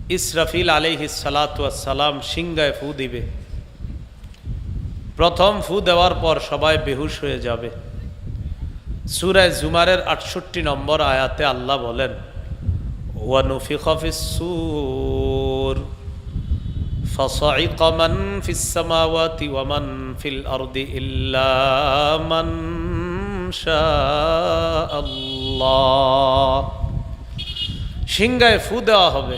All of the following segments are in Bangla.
ইসরাফিল আলাইহিস সালাতু ওয়াস সালাম সিংহায় ফু দিবে। প্রথম ফু দেওয়ার পর সবাই বেহুশ হয়ে যাবে। সূরা জুমারের ৬৮ নম্বর আয়াতে আল্লাহ বলেন, ওয়া নুফিখা ফিস সূর ফাসাইকা মান ফিস সামাওয়াতি ওয়া মান ফিল আরদি ইল্লা মান শাআল্লাহ। সিংহায় ফু দেওয়া হবে।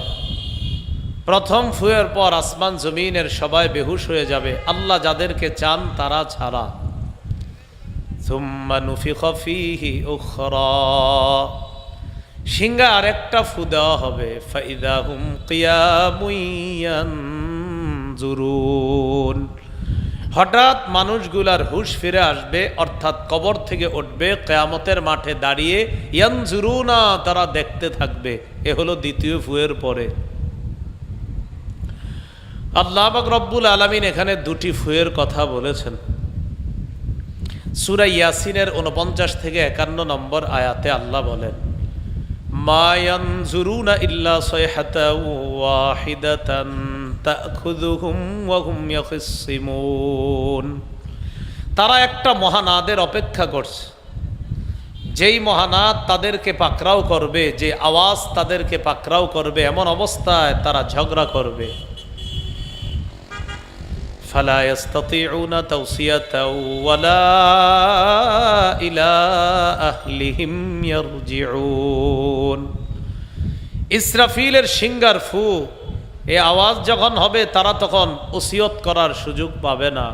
প্রথম ফুয়ের পর আসমান জমিনের সবাই বেহুশ হয়ে যাবে, আল্লাহ যাদেরকে চান তারা ছাড়া। সুম্মা নুফিখা ফীহি উখরা, সিংহায় আরেকটা ফু দেওয়া হবে। ফাইদা হুম কিয়ামুন ইয়ানজুরুন, হঠাৎ মানুষগুলার হুশ ফিরে আসবে, অর্থাৎ কবর থেকে উঠবে, কিয়ামতের মাঠে দাঁড়িয়ে ইয়ানজুরুনা, তারা দেখতে থাকবে। এ হলো দ্বিতীয় ফুয়ের পরে। আল্লাহ পাক রব্বুল আলামিন এখানে দুটি ফুয়ের কথা বলেছেন। সূরা ইয়াসিনের ৪৯ থেকে ৫১ নম্বর আয়াতে আল্লাহ বলেন, মা ইয়ানজুরুনা ইল্লা সায়হাতান ওয়াহিদাতান তাখুযুহুম ওয়া হুম ইয়াখিসিমুন। তারা একটা মহানাদের অপেক্ষা করছে, যেই মহানাদ তাদেরকে পাকড়াও করবে, যে আওয়াজ তাদেরকে পাকড়াও করবে, এমন অবস্থায় তারা ঝগড়া করবে। ফালা ইস্তাতিউনা তাওসিয়াতাও ওয়ালা ইলা আহলিহিম ইয়ারজিউন। ইসরাফিলের সিংহার ফু, এই আওয়াজ যখন হবে তারা তখন ওসিয়ত করার সুযোগ পাবে না,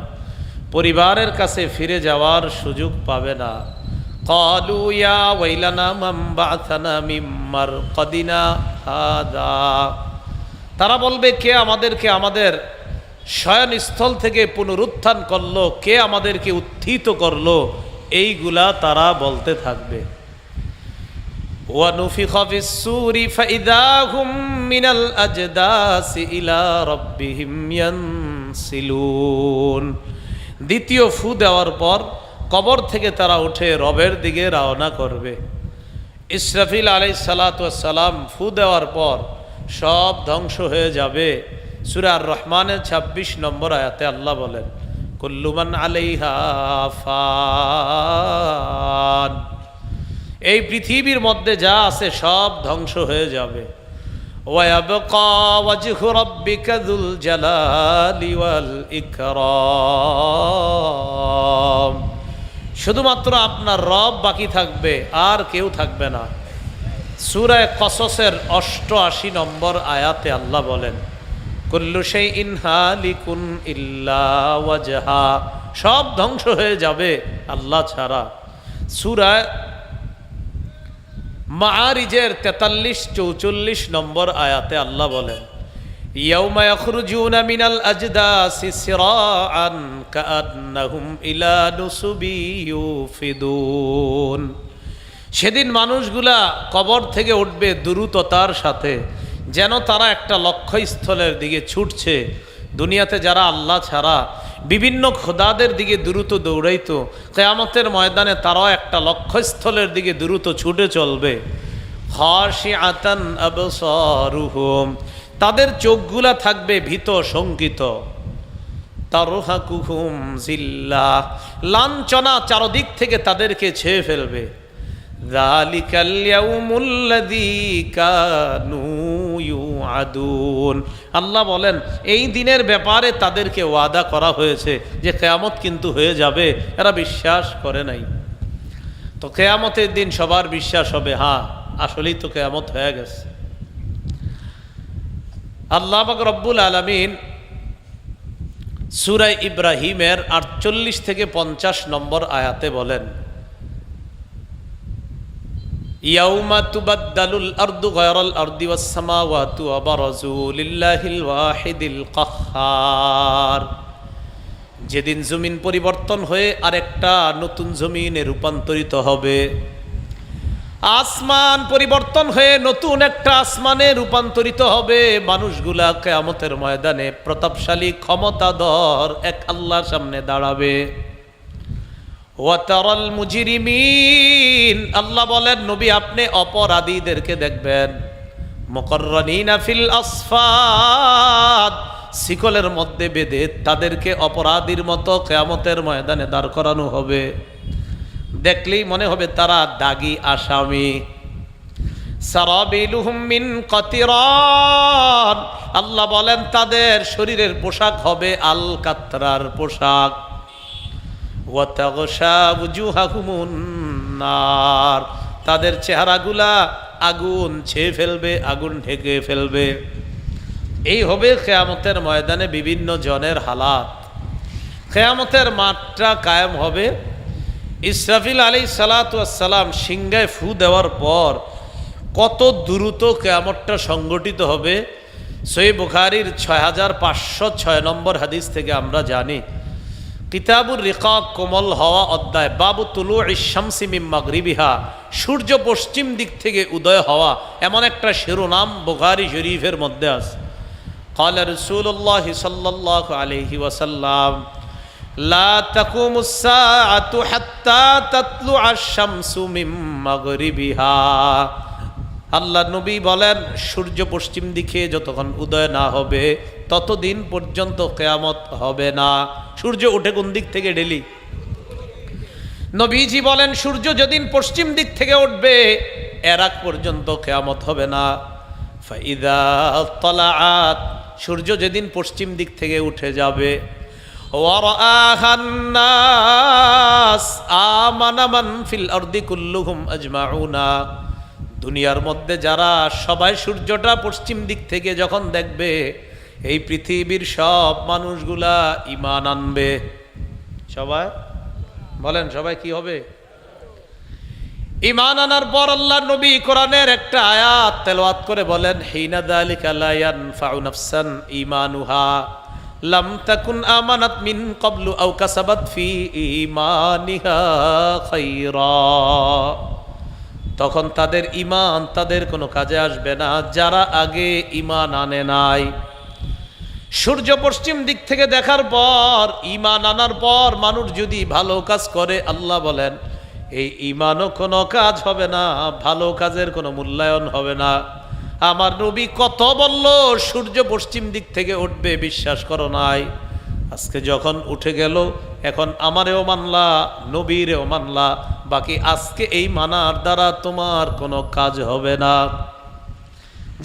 পরিবারের কাছে ফিরে যাওয়ার সুযোগ পাবে না। ক্বালু ইয়া ওয়াইলানা মান বা'আথানা মিন মারকাদিনা হাদা, তারা বলবে, কে আমাদেরকে আমাদের শয়নস্থল থেকে পুনরুত্থান করলো, কে আমাদেরকে উত্থিত করলো, এইগুলা তারা বলতে থাকবে। ওয়া নুফিখা ফিস সূরি ফাইদা হুম মিনাল আজদাসি ইলা রাব্বিহিম ইয়ানসিলুন। দ্বিতীয় ফু দেওয়ার পর কবর থেকে তারা উঠে রবের দিকে রওনা করবে। ইসরাফিল আলাইহিস সালাতু ওয়াস সালাম ফু দেওয়ার পর সব ধ্বংস হয়ে যাবে। সূরা আর রহমানের ২৬ নম্বর আয়াতে আল্লাহ বলেন, কুল্লু মান আলাইহা ফান, এই পৃথিবীর মধ্যে যা আছে সব ধ্বংস হয়ে যাবে। ওয়া ইয়াবকা ওয়াজহু রাব্বিকা যুল জালালি ওয়াল ইকরাম, শুধুমাত্র আপনার রব বাকি থাকবে, আর কেউ থাকবে না। সূরা কসসের ৮৮ নম্বর আয়াতে আল্লাহ বলেন, কুল্লু শাইইন হালিকুন ইল্লা ওয়াজহা, সব ধ্বংস হয়ে যাবে আল্লাহ ছাড়া। সূরা মাআরিজের ৪৩-৪৪ নম্বর আয়াতে আল্লাহ বলেন, ইয়াউমা ইয়াখরুজুনা মিনাল আজদাসি সিরাআন কাআন্নাহুম ইলা নুসুবি ইউফিদুন, সেদিন মানুষগুলা কবর থেকে উঠবে দ্রুততার সাথে, যেন তারা একটা লক্ষ্যস্থলের দিকে ছুটছে। দুনিয়াতে যারা আল্লাহ ছাড়া বিভিন্ন খোদাদের দিকে দ্রুত দৌড়াইতো, কিয়ামতের ময়দানে তারাও একটা লক্ষ্যস্থলের দিকে দ্রুত ছুটে চলবে। খাশিআতান আবসারুহুম, তাদের চোখগুলা থাকবে ভীত শঙ্কিত। তারহাকুহুম জিল্লাহ, লাঞ্ছনা চারদিক থেকে তাদেরকে ছেয়ে ফেলবে। যালিকাল ইয়াউমুল্লাযী কানু ইউআদুন, আল্লাহ বলেন এই দিনের ব্যাপারে তাদেরকে ওয়াদা করা হয়েছে যে কিয়ামত কিন্তু হয়ে যাবে, এরা বিশ্বাস করে নাই। তো কিয়ামতের দিন সবার বিশ্বাস হবে, হ্যাঁ আসলেই তো কিয়ামত হয়ে গেছে। আল্লাহ পাক রব্বুল আলামিন সূরা ইব্রাহিমের ৪৮ থেকে ৫০ নম্বর আয়াতে বলেন, ইয়াউমা তুবাদ্দালুল আরদু গায়রাল আরদি ওয়াস সামাওয়াতু ওয়া বারাজু লিল্লাহিল ওয়াহিদিল কাহ্হার, যেদিন জমিন পরিবর্তন হয়ে আরেকটা নতুন জমিনে রূপান্তরিত হবে, আসমান পরিবর্তন হয়ে নতুন একটা আসমানে রূপান্তরিত হবে। মানুষগুলা কিয়ামতের ময়দানে প্রতাপশালী ক্ষমতাধর এক আল্লাহর সামনে দাঁড়াবে। ওয়াতারাল মুজরিমিন, আল্লাহ বলেন নবী আপনি অপরাধীদেরকে দেখবেন, মুকাররানিনা ফিল আসফাদ, শিকলের মধ্যে বেঁধে তাদেরকে অপরাধীর মতো কিয়ামতের ময়দানে দাঁড় করানো হবে। দেখলেই মনে হবে তারা দাগী আসামি। সারাবিলুহুম মিন কাতিরান, আল্লাহ বলেন তাদের শরীরের পোশাক হবে আল কাতরার পোশাক। ওয়া তাগশা উজুহাহুমুন নার, তাদের চেহারাগুলা আগুন ছেয়ে ফেলবে, আগুন ঢেকে ফেলবে। এই হবে কিয়ামতের ময়দানে বিভিন্ন জনের হালাত। কিয়ামতের মাঠটা কায়েম হবে। ইসরাফিল আলাইহিস সালাতু ওয়াস সালাম সিংহায় ফু দেওয়ার পর কত দ্রুত কিয়ামতটা সংগঠিত হবে, সহিহ বুখারীর 6506 নম্বর হাদিস থেকে আমরা জানি। কিতাবুর রিকাক, কোমল হওয়া অধ্যায়, বাবু তুলুইশ শামসি মিন মাগরিবিহা, সূর্য পশ্চিম দিক থেকে উদয় হওয়া, এমন একটা শিরোনাম বুখারী শরীফের মধ্যে আছে। قال رسول الله صلى الله عليه وسلم لا تقوم الساعة حتى تطلع الشمس من مغربها। আল্লাহ নবী বলেন সূর্য পশ্চিম দিকে যতক্ষণ উদয় না হবে ততদিন পর্যন্ত কিয়ামত হবে না। সূর্য ওঠে কোন দিক থেকে? ডেলি। নবীজি বলেন সূর্য যেদিন পশ্চিম দিক থেকে উঠবে এর আগ পর্যন্ত কিয়ামত হবে না। ফাইদা তালাআত, সূর্য যেদিন পশ্চিম দিক থেকে উঠে যাবে, ওয়ারাআহান নাস আমানা মান ফিল আরদি কুল্লুহুম আজমাউনা, দুনিয়ার মধ্যে যারা সবাই সূর্যটা পশ্চিম দিক থেকে যখন দেখবে এই পৃথিবীর সব মানুষগুলা ঈমান আনবে। সবাই বলেন, সবাই কি হবে? ঈমান আনার পর আল্লাহ নবী কোরআনের একটা আয়াত তেলাওয়াত করে বলেন, হিনা যালিকা লা ইয়ানফাউ নাফসান ঈমানুহা লাম তাকুন আমানাত মিন ক্বাবলু আও কাসাবাত ফি ঈমানিহা খায়রা। তখন তাদের ঈমান তাদের কোনো কাজে আসবে না যারা আগে ঈমান আনে নাই। সূর্য পশ্চিম দিক থেকে দেখার পর, ঈমান আনার পর মানুষ যদি ভালো কাজ করে, আল্লাহ বলেন এই ঈমানও কোনো কাজ হবে না, ভালো কাজের কোনো মূল্যায়ন হবে না। আমার নবী কত বলল সূর্য পশ্চিম দিক থেকে উঠবে, বিশ্বাস করো নাই। আজকে যখন উঠে গেল, এখন আমারেও মানলা, নবীরেও মানলা, বাকি আজকে এই মানার দ্বারা তোমার কোনো কাজ হবে না।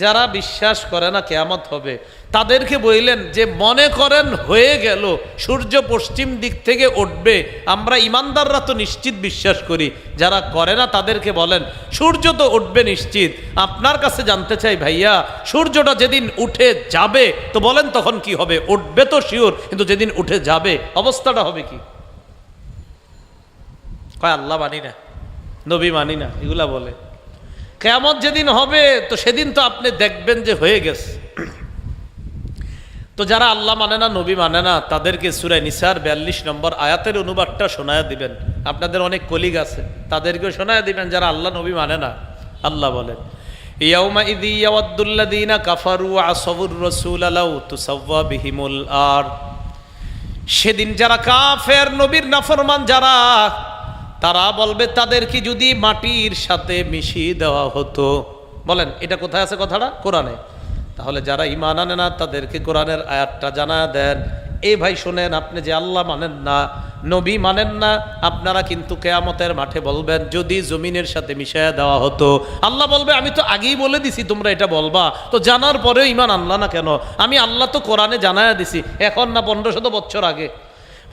যারা বিশ্বাস করে না কিয়ামত হবে তাদেরকে বললেন যে মনে করেন হয়ে গেল সূর্য পশ্চিম দিক থেকে উঠবে, আমরা ইমানদাররা তো নিশ্চিত বিশ্বাস করি। যারা করে না তাদেরকে বলেন সূর্য তো উঠবে নিশ্চিত। আপনার কাছে জানতে চাই ভাইয়া, সূর্যটা যেদিন উঠে যাবে তো বলেন তখন কি হবে? উঠবে তো শিওর, কিন্তু যেদিন উঠে যাবে অবস্থাটা হবে কি? কয় আল্লাহ মানি না, নবী মানি না, এগুলা বলে। কিয়ামত যেদিন হবে তো সেদিন তো আপনি দেখবেন যে হয়ে গেছে। তো যারা আল্লাহ মানে না, নবী মানে না, তাদেরকে সূরা নিসার 42 নম্বর আয়াতের অনুবাদটা শোনায়া দিবেন। আপনাদের অনেক কলিগ আছে, তাদেরকেও শোনায়া দিবেন যারা আল্লাহ নবী মানে না। আল্লাহ বলেন, ইয়াউমা ইযি ইয়াওয়াদ্দুল্লাযীনা কাফারু ওয়া আসাবুর রাসূল লাউ তুসাওয়া বিহিমুল আরদ। সেদিন যারা কাফের, নবীর নাফরমান যারা, তারা বলবে তাদেরকে যদি মাটির সাথে মিশিয়ে দেওয়া হতো। বলেন এটা কোথায় আছে কথাটা? কোরআনে। তাহলে যারা ঈমান আনে না তাদেরকে কোরআনের আয়াতটা জানা দেন, এই ভাই শোনেন, আপনি যে আল্লাহ মানেন না, নবী মানেন না, আপনারা কিন্তু কিয়ামতের মাঠে বলবেন যদি জমিনের সাথে মিশিয়ে দেওয়া হতো। আল্লাহ বলবে আমি তো আগেই বলে দিছি তোমরা এটা বলবা, তো জানার পরেও ঈমান আনলা না কেন? আমি আল্লাহ তো কোরআনে জানায়া দিছি, এখন না 1500 বছর আগে।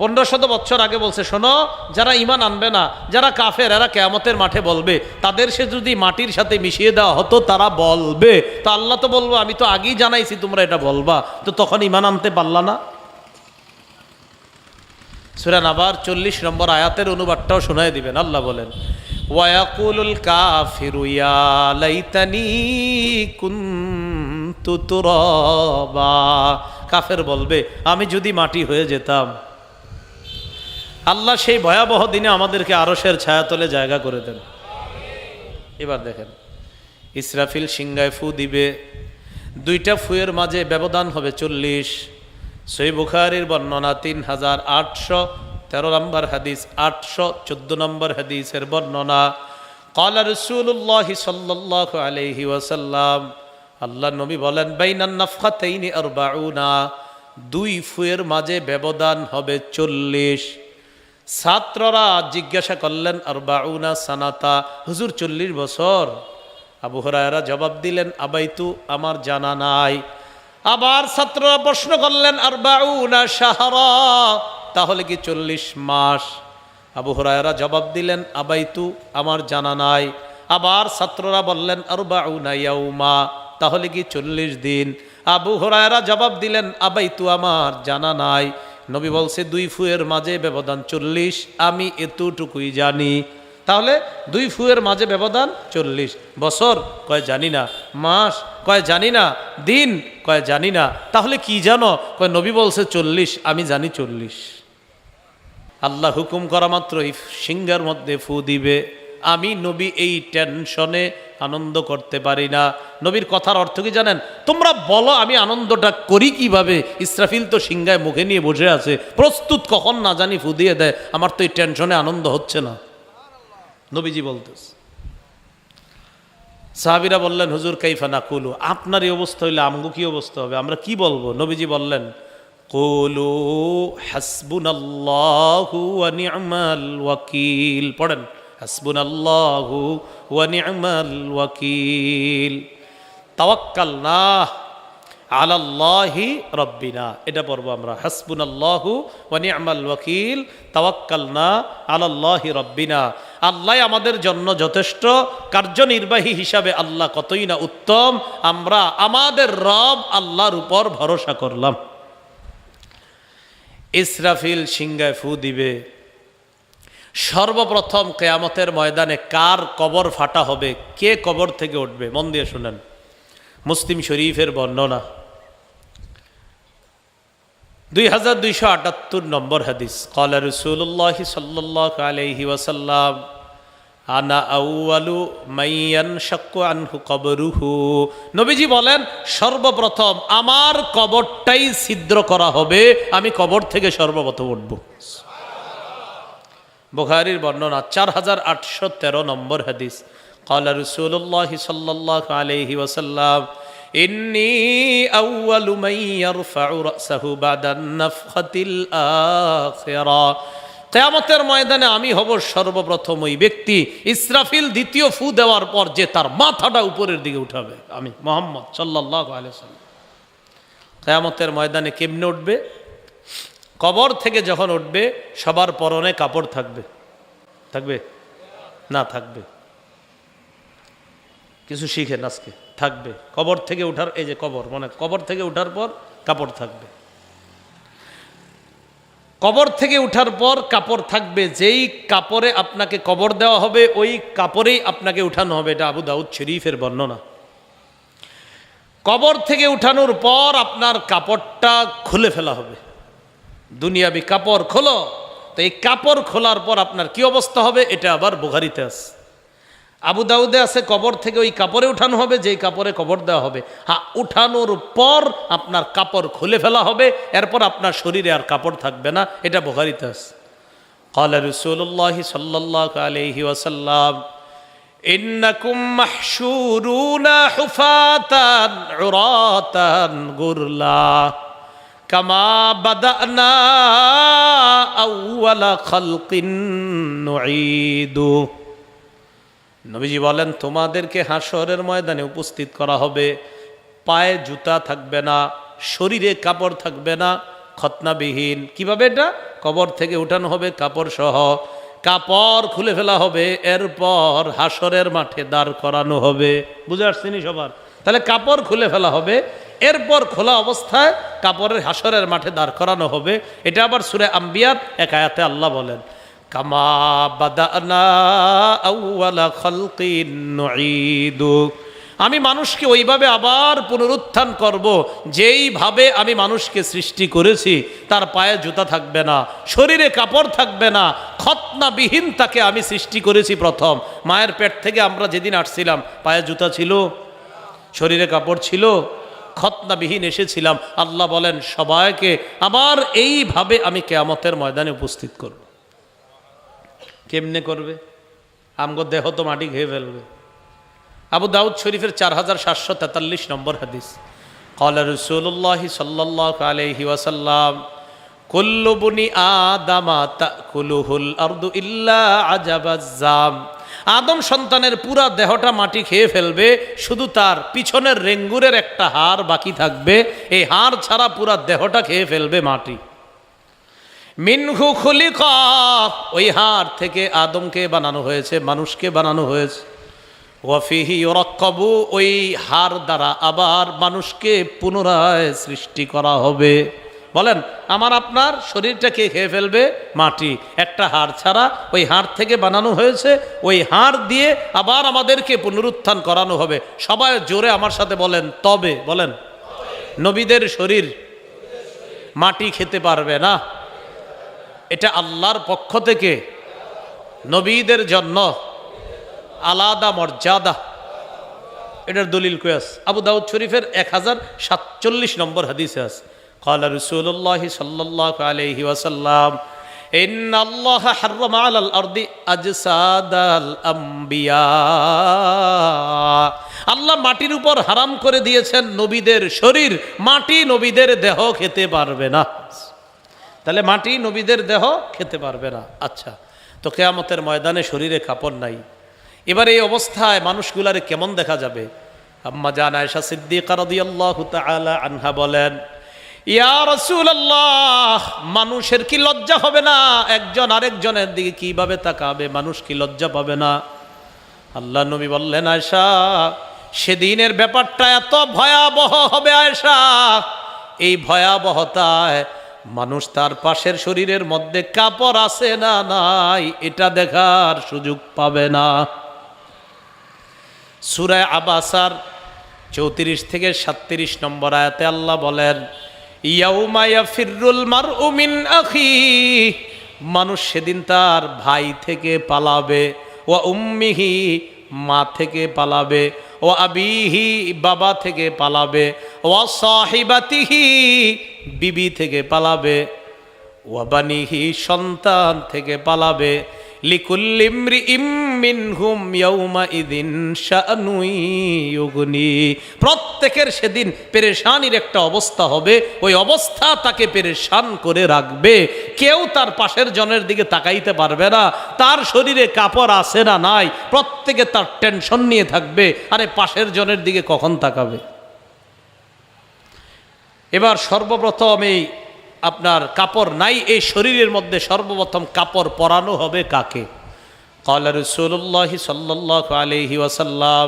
1500 বছর আগে বলছে শোনো, যারা ঈমান আনবে না, যারা কাফের, এরা কিয়ামতের মাঠে বলবে তাদের সে যদি মাটির সাথে মিশিয়ে দেওয়া হতো তারা বলবে। তো আল্লাহ তো বলবো আমি তো আগেই জানাইছি তোমরা এটা বলবা, তো তখন ঈমান আনতে পারলা না। সূরা নাবার 40 নম্বর আয়াতের অনুবাদটাও শোনায় দিবেন। আল্লাহ বলেন, ওয়ায়াকুলুল কাফিরু ইয়া লাইতানি কুনতু তুরাবা। কাফের বলবে আমি যদি মাটি হয়ে যেতাম। আল্লাহ সেই ভয়াবহ দিনে আমাদেরকে আরশের ছায়াতলে জায়গা করে দেন। এবার দেখেন, ইসরাফিল সিংহায় ফু দিবে, দুইটা ফুয়ের মাঝে ব্যবধান হবে 40। সহিহ বুখারীর বর্ণনা 3813 নম্বর হাদিস, 814 নম্বর হাদিসের বর্ণনা। ক্বালা রাসূলুল্লাহ সাল্লাল্লাহু আলাইহি ওয়াসাল্লাম, আল্লাহ নবী বলেন বাইনান নাফখাতাইনি আরবাউনা, দুই ফুয়ের মাঝে ব্যবধান হবে 40। ছাত্ররা জিজ্ঞাসা করলেন আরবাউনা সানাতা, হুজুর 40 বছর? আবু হুরায়রা জবাব দিলেন আবাইতু, আমার জানা নাই। আবার ছাত্ররা প্রশ্ন করলেন আরবাউনা শাহরা, তাহলে কি 40 মাস? আবু হুরায়রা জবাব দিলেন আবাইতু, আমার জানা নাই। আবার ছাত্ররা বললেন আরবাউনা ইয়াউমা, তাহলে কি 40 দিন? আবু হুরায়রা জবাব দিলেন আবাইতু, আমার জানা নাই। নবী বলছে দুই ফুয়ের মাঝে ব্যবধান 40, আমি এতটুকুই জানি। তাহলে দুই ফুয়ের মাঝে ব্যবধান 40। বছর? কয় জানি না। মাস? কয় জানি না। দিন? কয় জানি না। তাহলে কি জানো? কয় নবী বলছে 40, আমি জানি 40। আল্লাহ হুকুম করা মাত্র এই সিংহার মধ্যে ফু দিবে। আমি নবী এই টেনশনে আনন্দ করতে পারি না। নবীর কথার অর্থ কি জানেন? তোমরা বলো আমি আনন্দটা করি কিভাবে? ইসরাফিল তো সিংহায় মুখে নিয়ে বসে আছে, প্রস্তুত কখন না জানি ফু দিয়ে দেয়, আমার তো এই টেনশনে আনন্দ হচ্ছে না। নবীজি বলতেছে। সাহাবীরা বললেন হুজুর কাইফা নাকুলু, আপনার এই অবস্থা হইলে আমগো কি অবস্থা হবে, আমরা কি বলবো? নবীজি বললেন কুলু হাসবুনাল্লাহু ওয়া নি'মাল ওয়াকিল। পড়েন হাসবুনাল্লাহু ওয়া নি'মাল ওয়াকিল, তাওয়াক্কালনা আলাল্লাহি রাব্বিনা। এটা পড়বো আমরা, হাসবুনাল্লাহু ওয়া নি'মাল ওয়াকিল তাওয়াক্কালনা আলাল্লাহি রাব্বিনা। আল্লাহ আমাদের জন্য যথেষ্ট, কার্যনির্বাহী হিসাবে আল্লাহ কতই না উত্তম, আমরা আমাদের রব আল্লাহর উপর ভরসা করলাম। ইসরাফিল সিংহায় ফু দিবে। সর্বপ্রথম কিয়ামতের ময়দানে কার কবর ফাটা হবে, কে কবর থেকে উঠবে? মন দিয়ে শুনেন, মুসলিম শরীফের বর্ণনা 2278 নম্বর হাদিস। ক্বালা রাসূলুল্লাহ সাল্লাল্লাহু আলাইহি ওয়াসাল্লাম আনা আউয়ালু মাইয়ান শাক্কু আনহু কবরুহু। নবীজি বলেন সর্বপ্রথম আমার কবরটাই ছিদ্র করা হবে, আমি কবর থেকে সর্বপ্রথম উঠব। বুখারীর বর্ণনা 4813 নম্বর হাদিস। ক্বালা রাসূলুল্লাহ সাল্লাল্লাহু আলাইহি ওয়াসাল্লাম ইন্নী আউয়ালু মান ইয়ারফাউ রাসাহু বাদান নাফখাতিল আখিরা। কিয়ামতের ময়দানে আমি হব সর্বপ্রথম ওই ব্যক্তি, ইসরাফিল দ্বিতীয় ফু দেওয়ার পর যে তার মাথাটা উপরের দিকে উঠাবে, আমি মুহাম্মদ সাল্লাল্লাহু আলাইহি ওয়াসাল্লাম। কিয়ামতের ময়দানে কেমনে উঠবে? কবর থেকে যখন উঠবে সবার পরনে কাপড় থাকবে, থাকবে না থাকবে? কিছু শিখেন আজকে। থাকবে। কবর থেকে উঠার, এই যে কবর, মানে কবর থেকে উঠার পর কাপড় থাকবে। কবর থেকে উঠার পর কাপড় থাকবে, যেই কাপড়ে আপনাকে কবর দেওয়া হবে ওই কাপড়েই আপনাকে উঠানো হবে। এটা আবু দাউদ শরীফের বর্ণনা। কবর থেকে উঠানোর পর আপনার কাপড়টা খুলে ফেলা হবে, দুনিয়াবি কাপড় খোলো। তো এই কাপড় খোলার পর আপনার কি অবস্থা হবে, এটা আবার বুখারীতে আছে, আবু দাউদে আছে। কবর থেকে ওই কাপড়ে উঠানো হবে, যেই কাপড়ে কবর দেওয়া হবে। হ্যাঁ, উঠানোর পর আপনার কাপড় খুলে ফেলা হবে, এরপর আপনার শরীরে আর কাপড় থাকবে না, এটা বুখারীতে আছে। ক্বালা রাসূলুল্লাহ সাল্লাল্লাহু আলাইহি ওয়াসাল্লাম ইন্নাকুম মাহশুরুনা হুফাতান উরাতান গুরলা কামা বাদানা আউওয়ালা খালকিন নুঈদু। নবীজি বলেন তোমাদেরকে হাশরের ময়দানে উপস্থিত করা হবে, পায়ে জুতা থাকবে না, শরীরে কাপড় থাকবে না, খতনাবিহীন। কিভাবে? এটা কবর থেকে উঠানো হবে কাপড় সহ, কাপড় খুলে ফেলা হবে, এরপর হাশরের মাঠে দাঁড় করানো হবে। বুঝে আসছেনি সবার? তাহলে কাপড় খুলে ফেলা হবে, এরপর খোলা অবস্থায় কাপড়ের হাশরের মাঠে দাঁড় করানো হবে। এটা আবার সূরা আম্বিয়ার এক আয়াতে আল্লাহ বলেন কামা বাদানা আউওয়ালা খালকিন নুঈদু। আমি মানুষকে ওইভাবে আবার পুনরুত্থান করব যেইভাবে আমি মানুষকে সৃষ্টি করেছি। তার পায়ে জুতা থাকবে না, শরীরে কাপড় থাকবে না, খতনাবিহীন তাকে আমি সৃষ্টি করেছি। প্রথম মায়ের পেট থেকে আমরা যেদিন আসছিলাম পায়ে জুতা ছিল, শরীরে কাপড় ছিল, খতনাবিহীন এসেছিলাম। আল্লাহ বলেন সবাইকে আবার এইভাবে আমি কিয়ামতের ময়দানে উপস্থিত করব। কেমনে করবে? আমগো দেহ তো মাটি খেয়ে ফেলবে। আবু দাউদ শরীফের 4743 নম্বর হাদিস। ক্বালা রাসূলুল্লাহি সাল্লাল্লাহু আলাইহি ওয়াসাল্লাম কুল্লু বনি আদামা তাকুলুহুল আরদু ইল্লা আজাবাজ্জাম। আদম সন্তানের পুরা দেহটা মাটি খেয়ে ফেলবে, শুধু তার পিছনের রেঙ্গুরের একটা হাড় বাকি থাকবে, এই হাড় ছাড়া পুরা দেহটা খেয়ে ফেলবে মাটি। মিনহু খুলিকা, ওই হাড় থেকে আদমকে বানানো হয়েছে, মানুষকে বানানো হয়েছে। ওয়াফিহি ইউরাক্কাবু, ওই হাড় দ্বারা আবার মানুষকে পুনরায় সৃষ্টি করা হবে। বলেন, আমার আপনার শরীরটাকে খেয়ে ফেলবে মাটি, একটা হাড় ছাড়া ওই হাড় থেকে বানানো হয়েছে, ওই হাড় দিয়ে আবার আমাদেরকে পুনরুত্থান করানো হবে। সবাই জোরে আমার সাথে বলেন তবে। বলেন, নবীদের শরীর মাটি খেতে পারবে না, এটা আল্লাহর পক্ষ থেকে নবীদের জন্য আলাদা মর্যাদা। এটার দলিল কই আছে? আবু দাউদ শরীফের 1047 নম্বর হাদিসে আছে। ক্বালা রাসূলুল্লাহি সাল্লাল্লাহু আলাইহি ওয়াসাল্লাম ইন্নাল্লাহা হাররামা আলাল আরদি আজসাদাল আমবিয়া। আল্লাহ মাটির উপর হারাম করে দিয়েছেন নবীদের শরীর, মাটি নবীদের দেহ খেতে পারবে না। তাহলে মাটি নবীদের দেহ খেতে পারবে না। আচ্ছা, তো কিয়ামতের ময়দানে শরীরে কাপড় নাই, এবার এই অবস্থায় মানুষগুলারে কেমন দেখা যাবে? আম্মা জান আয়েশা সিদ্দিকা রাদিয়াল্লাহু তাআলা আনহা বলেন, ইয়া রাসূলুল্লাহ, মানুষের কি লজ্জা হবে না? একজন আরেকজনের দিকে কিভাবে তাকাবে? মানুষ কি লজ্জা পাবে না? আল্লাহ নবী বললেন, আয়েশা, সেদিনের ব্যাপারটা এত ভয়াবহ হবে আয়েশা, এই ভয়াবহতায় মানুষ তার পাশের শরীরের মধ্যে কাপড় আছে না নাই এটা দেখার সুযোগ পাবে না। সূরা আবাসার 34 থেকে 37 নম্বর আয়াতে আল্লাহ বলেন, ইয়াউমা ইয়াফিরুল মারউ মিন আখিহি, মানুষ সেদিন তার ভাই থেকে পালাবে, ওয়া উম্মিহি, মা থেকে পালাবে, ও আবিহি, বাবা থেকে পালাবে, ওয়া সাহিবাতিহি, বিবি থেকে পালাবে, ওয়া বানিহি, সন্তান থেকে পালাবে, লিকুল্লি ইমরিইম মিনহুম ইয়াউমাইযিন শাআনুন ইউগনি, প্রত্যেকের সেদিন পেরেশানির একটা অবস্থা হবে, ওই অবস্থা তাকে পেরেশান করে রাখবে। কেউ তার পাশের জনের দিকে তাকাইতে পারবে না, তার শরীরে কাপড় আছে না নাই প্রত্যেকে তার টেনশন নিয়ে থাকবে, আরে পাশের জনের দিকে কখন তাকাবে। এবার সর্বপ্রথম এই আপনার কাপড় নাই এই শরীরের মধ্যে, সর্বপ্রথম কাপড় পরানো হবে কাকে? ক্বালা রাসূলুল্লাহি সাল্লাল্লাহু আলাইহি ওয়াসাল্লাম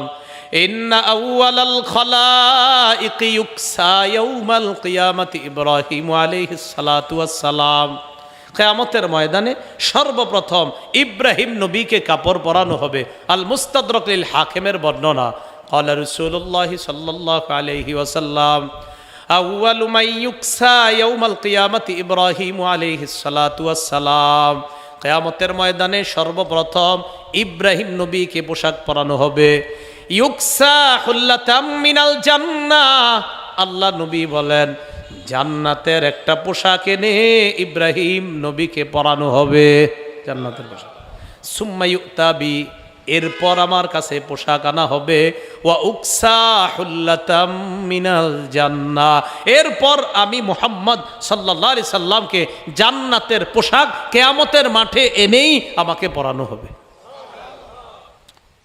ইন্না আউওয়ালাল খালাইকি ইউকসা ইয়াউমাল কিয়ামাতি ইব্রাহিম আলাইহিস সালাতু ওয়াস সালাম। কিয়ামতের ময়দানে সর্বপ্রথম ইব্রাহিম নবীকে কাপড় পরানো হবে। আল মুস্তাদরাক লিল হাকিমের বর্ণনা। ক্বালা রাসূলুল্লাহি সাল্লাল্লাহু আলাইহি ওয়াসাল্লাম আউয়ালু মান ইউকসা ইয়াউমাল কিয়ামাতি ইব্রাহিম আলাইহিস সালাতু ওয়াস সালাম। কিয়ামতের ময়দানে সর্বপ্রথম ইব্রাহিম নবীকে পোশাক পরানো হবে। ইউকসা হুল্লাতাম মিনাল জান্নাহ, আল্লাহ নবী বলেন জান্নাতের একটা পোশাক এনে ইব্রাহিম নবীকে পরানো হবে, জান্নাতের পোশাক। সুম্মা ইউতাবি, এরপর আমার কাছে পোশাক আনা হবে। ওয়া উকসা হুল্লাতাম মিনাল জান্নাহ, এরপর আমি মুহাম্মদ সাল্লাল্লাহু আলাইহি সাল্লামকে জান্নাতের পোশাক কিয়ামতের মাঠে এনেই আমাকে পরানো হবে।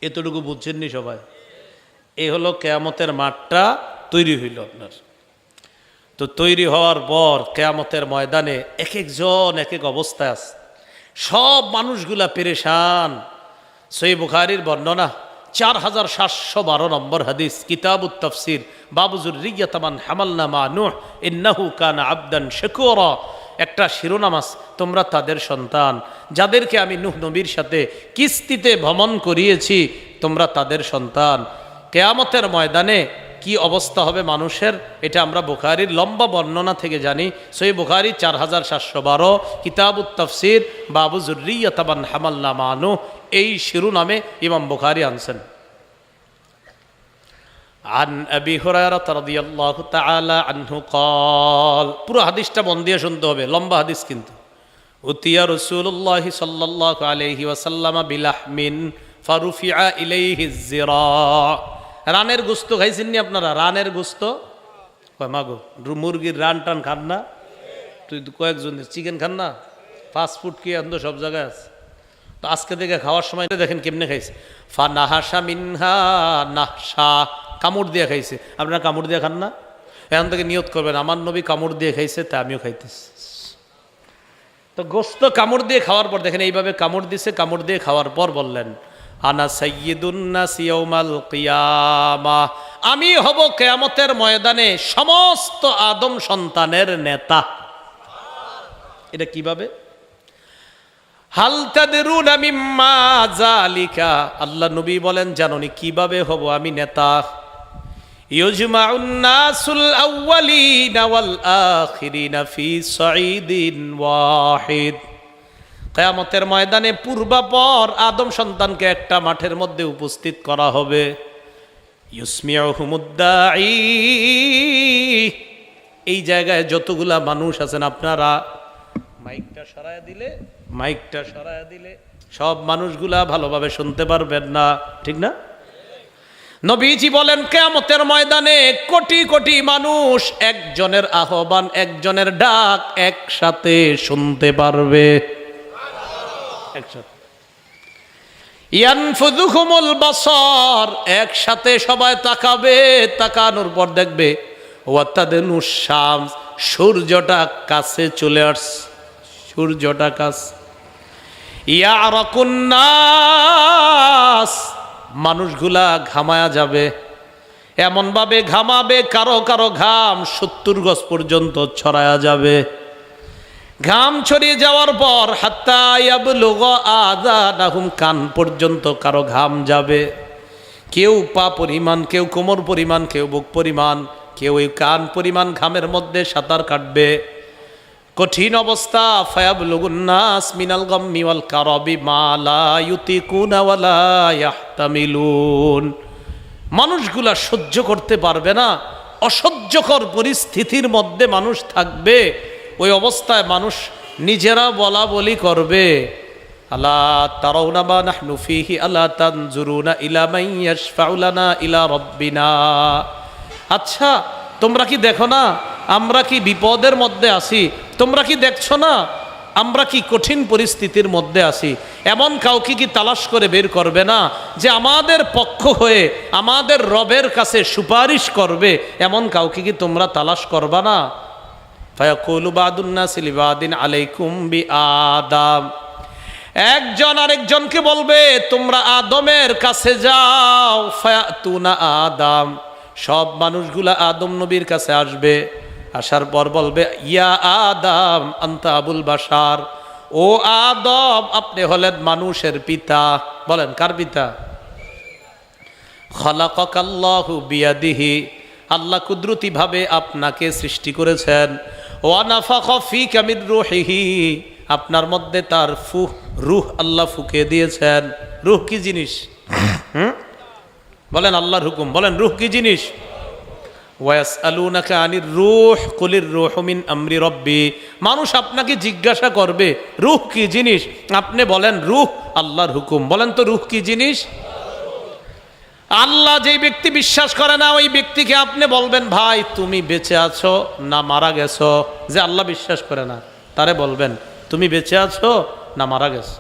এতটুকু বুঝছেননি সবাই? এই হলো কিয়ামতের মাঠটা তৈরি হইল আপনার। তো তৈরি হওয়ার পর কিয়ামতের ময়দানে এক একজন এক এক অবস্থায় আছে, সব মানুষগুলা পেরেশান। সহিহ বুখারীর বর্ণনা 4712 নম্বর হাদিস, কিতাবুত তাফসীর, বাবু যুররিয়াত মান হামালনা মা নূহ ইন্নাহু কানা আবদান শাকুরা। একটা শিরোনাম আছে, তোমরা তাদের সন্তান যাদেরকে আমি নূহ নবীর সাথে কিস্তিতে ভ্রমণ করিয়েছি, তোমরা তাদের সন্তান। কিয়ামতের ময়দানে কি অবস্থা হবে মানুষের, এটা আমরা বুখারীর লম্বা বর্ণনা থেকে জানি। সহিহ বুখারী 4712, কিতাবুত তাফসীর, বাবু যুররিয়াত মান হামালনা মা নূহ, এই শিরোনামে ইমাম বুখারী আনছেন। আন আবি হুরায়রা রাদিয়াল্লাহু তাআলা আনহু قال, পুরো হাদিসটা মন দিয়ে শুনতে হবে, লম্বা হাদিস কিন্তু। উতিয়া রাসূলুল্লাহি সাল্লাল্লাহু আলাইহি ওয়াসাল্লাম বিলাহমিন ফারুফিআ ইলাইহি যিরা। রানের গোস্ত খাইছেন নি আপনারা? রানের গোস্ত কয় মাগো, মুরগির রান টান খান না? তুই কয়েকজন চিকেন খান না? ফাস্ট ফুড কি এখন তো সব জায়গায় আছে। তো আজকে থেকে খাওয়ার সময় দেখেন কেমনে খাইছে। ফা নাহাসা মিনহা নাহসা, কামড় দিয়ে খাইছে। আপনারা কামড় দিয়ে খান না? এখন থেকে নিয়ত করবেন আমার নবী কামড় দিয়ে খাইছে, তা আমিও খাইতেছি। তো গোস্ত কামড় দিয়ে খাওয়ার পর দেখেন এইভাবে কামড় দিছে, কামড় দিয়ে খাওয়ার পর বললেন আনা সাইয়্যিদুন নাস ইয়াউমাল কিয়ামাহ, আমি হব কিয়ামতের ময়দানে সমস্ত আদম সন্তানের নেতা। এটা কিভাবে? হাল তাদরুনা মিম্মা যালিকা, আল্লাহ নবী বলেন জানোনি কিভাবে হব আমি নেতা? ইউজমাউন নাসুল আউয়ালিনা ওয়াল আখিরিনা ফি সাঈদিন ওয়াহিদ, কিয়ামতের ময়দানে পূর্বাপর আদম সন্তানকে একটা মাঠের মধ্যে উপস্থিত করা হবে। ইউসমিউহুমুদ দাঈ, এই জায়গায় যতগুলা মানুষ আছেন আপনারা মাইকটা সরায়া দিলে সব মানুষগুলা ভালোভাবে শুনতে পারবেন না, ঠিক না? নবীজি বলেন কিয়ামতের ময়দানে কোটি কোটি মানুষ একজনের আহ্বান, একজনের ডাক একসাথে শুনতে পারবে। একসাথে ইয়ানফুযুহুমুল বাসার, একসাথে সবাই তাকাবে, তাকানোর পর দেখবে ওয়াতাদনুশ শামস, সূর্যটা কাছে চলে আসছে, সূর্যটা কাছে। ইয়ারাকুন নাস, মানুষগুলা ঘামায়া যাবে, এমনভাবে ঘামাবে কারো কারো ঘাম 70 গজ পর্যন্ত ছড়ায়া যাবে। ঘাম ছড়িয়ে যাওয়ার পর হাত্তা ইয়াবলুগা আযানাহুম, কান পর্যন্ত কারো ঘাম যাবে। কেউ পা পরিমাণ, কেউ কোমর পরিমাণ, কেউ বুক পরিমাণ, কেউ এই কান পরিমাণ ঘামের মধ্যে সাঁতার কাটবে। কঠিন অবস্থা। ফায়াবলুগুন নাস মিনাল গাম্মি ওয়াল কারাবি মা লা ইউতিকুনা ওয়া লা ইয়াহতামিলুন, মানুষগুলা সহ্য করতে পারবে না, অসহ্যকর পরিস্থিতির মধ্যে মানুষ থাকবে। ওই অবস্থায় মানুষ নিজেরা বলা বলি করবে, আলা তারাউনা মা নাহনু ফীহি আলা তানজুরুনা ইলা মান ইয়াশফাউ লানা ইলা রাব্বিনা, আচ্ছা তোমরা কি দেখো না আমরা কি বিপদের মধ্যে আছি? তোমরা কি দেখছো না আমরা কি কঠিন পরিস্থিতির মধ্যে আছি? এমন কাউকে কি তালাশ করে বের করবে না যে আমাদের পক্ষ হয়ে আমাদের রবের কাছে সুপারিশ করবে? এমন কাউকে কি তোমরা তালাশ করবা না? ফায়াকুলু বাদুন নাসি লিবাদিন আলাইকুম বিআদম, একজন আরেকজনকে বলবে তোমরা আদমের কাছে যাও। ফায়াতুনা আদম, সব মানুষগুলা আদম নবীর কাছে আসবে। আসার পর বলবে ইয়া আদম আনতা আবুল বাশার, ও আদম আপনি হলেন মানুষের পিতা। বলেন কার পিতা? খালাকাকাল্লাহু বিয়াদিহি, আল্লাহ কুদরতি ভাবে আপনাকে সৃষ্টি করেছেন। ওয়া নাফাখা ফীকা মির রূহিহি, আপনার মধ্যে তার রূহ আল্লাহ ফুঁকে দিয়েছেন। রূহ কি জিনিস? বলেন আল্লাহর হুকুম, বলেন রূহ কি জিনিস? ওয়াসআলুনাকা আনির রূহ কুলির রূহু মিন আমরি রাব্বি, মানুষ আপনাকে জিজ্ঞাসা করবে রূহ কি জিনিস, আপনি বলেন রূহ আল্লাহর হুকুম। বলেন তো রূহ কি জিনিস? আল্লাহ যেই ব্যক্তি বিশ্বাস করে না ওই ব্যক্তিকে আপনি বলবেন ভাই তুমি বেঁচে আছো না মারা গেছো? যে আল্লাহ বিশ্বাস করে না তারে বলবেন তুমি বেঁচে আছো না মারা গেছো?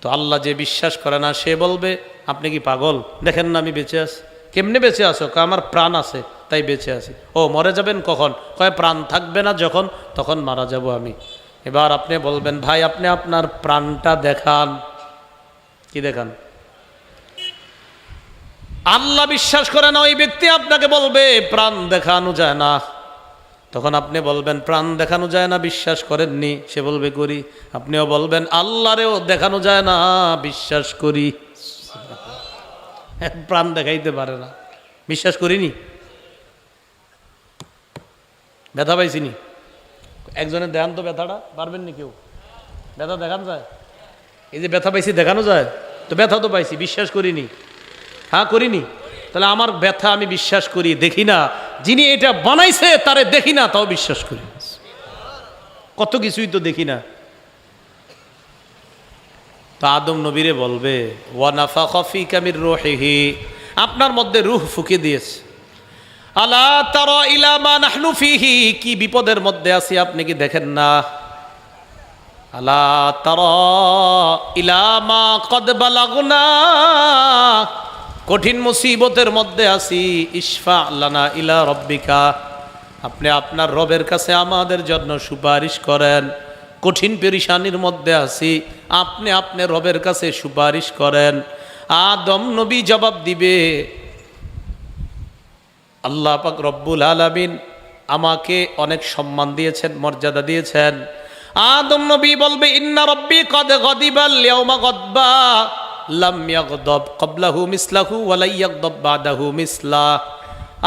তো আল্লাহ যে বিশ্বাস করে না সে বলবে আপনি কি পাগল? দেখেন না আমি বেঁচে আছি। কেমনে বেঁচে আছো? আমার প্রাণ আছে তাই বেঁচে আছি। ও মরে যাবেন কখন? কয় প্রাণ থাকবে না যখন তখন মারা যাব আমি। এবার আপনি বলবেন ভাই আপনি আপনার প্রাণটা দেখান। কি দেখান? আল্লাহ বিশ্বাস করে না ওই ব্যক্তি আপনাকে বলবে প্রাণ দেখানো যায় না। তখন আপনি বলবেন প্রাণ দেখানো যায় না, বিশ্বাস করেননি। সে বলবে করি। আপনিও বলবেন আল্লাহরেও দেখানো যায় না, বিশ্বাস করি। প্রাণ দেখাইতে পারে না, বিশ্বাস করিনি। ব্যথা পাইছিনি? একজনের দেখান তো ব্যথাটা, পারবেন নি কেউ? ব্যথা দেখানো যায়? এই যে ব্যথা পাইছি দেখানো যায়? তো ব্যথা তো পাইছি, বিশ্বাস করিনি। হ্যাঁ করিনি, তাহলে আমার ব্যথা আমি বিশ্বাস করি, দেখি না। যিনি এটা বানাইছে তারে দেখি না তাও বিশ্বাস করি। কত কিছুই তো দেখি না। তো আদম নবীরে বলবে ওয়া নাফাখা ফীকা মির রূহিহি, আপনার মধ্যে রূহ ফুঁকে দিয়েছে। আলা তারা ইলা মা নাহনু ফীহি, কি বিপদের মধ্যে আছি আপনি কি দেখেন না? আলা তারা ইলা মা কদ বালাগনা, কঠিন মুসিবতের মধ্যে আছি। ইশফা লানা ইলা রব্বিকা, আপনি আপনার রবের কাছে আমাদের জন্য সুপারিশ করেন। কঠিন পেরেশানির মধ্যে আছি, আপনি আপনার রবের কাছে সুপারিশ করেন। আদম নবী জবাব দিবে, আল্লাহ পাক রব্বুল আলামিন আমাকে অনেক সম্মান দিয়েছেন, মর্যাদা দিয়েছেন। আদম নবী বলবে ইন্না রব্বি কদ গদিবাল ইয়াউমা গদবা লাম ইয়াগদাব ক্বাবলাহু মিসলাহু ওয়া লা ইয়াগদাব বাদাহু মিসলা।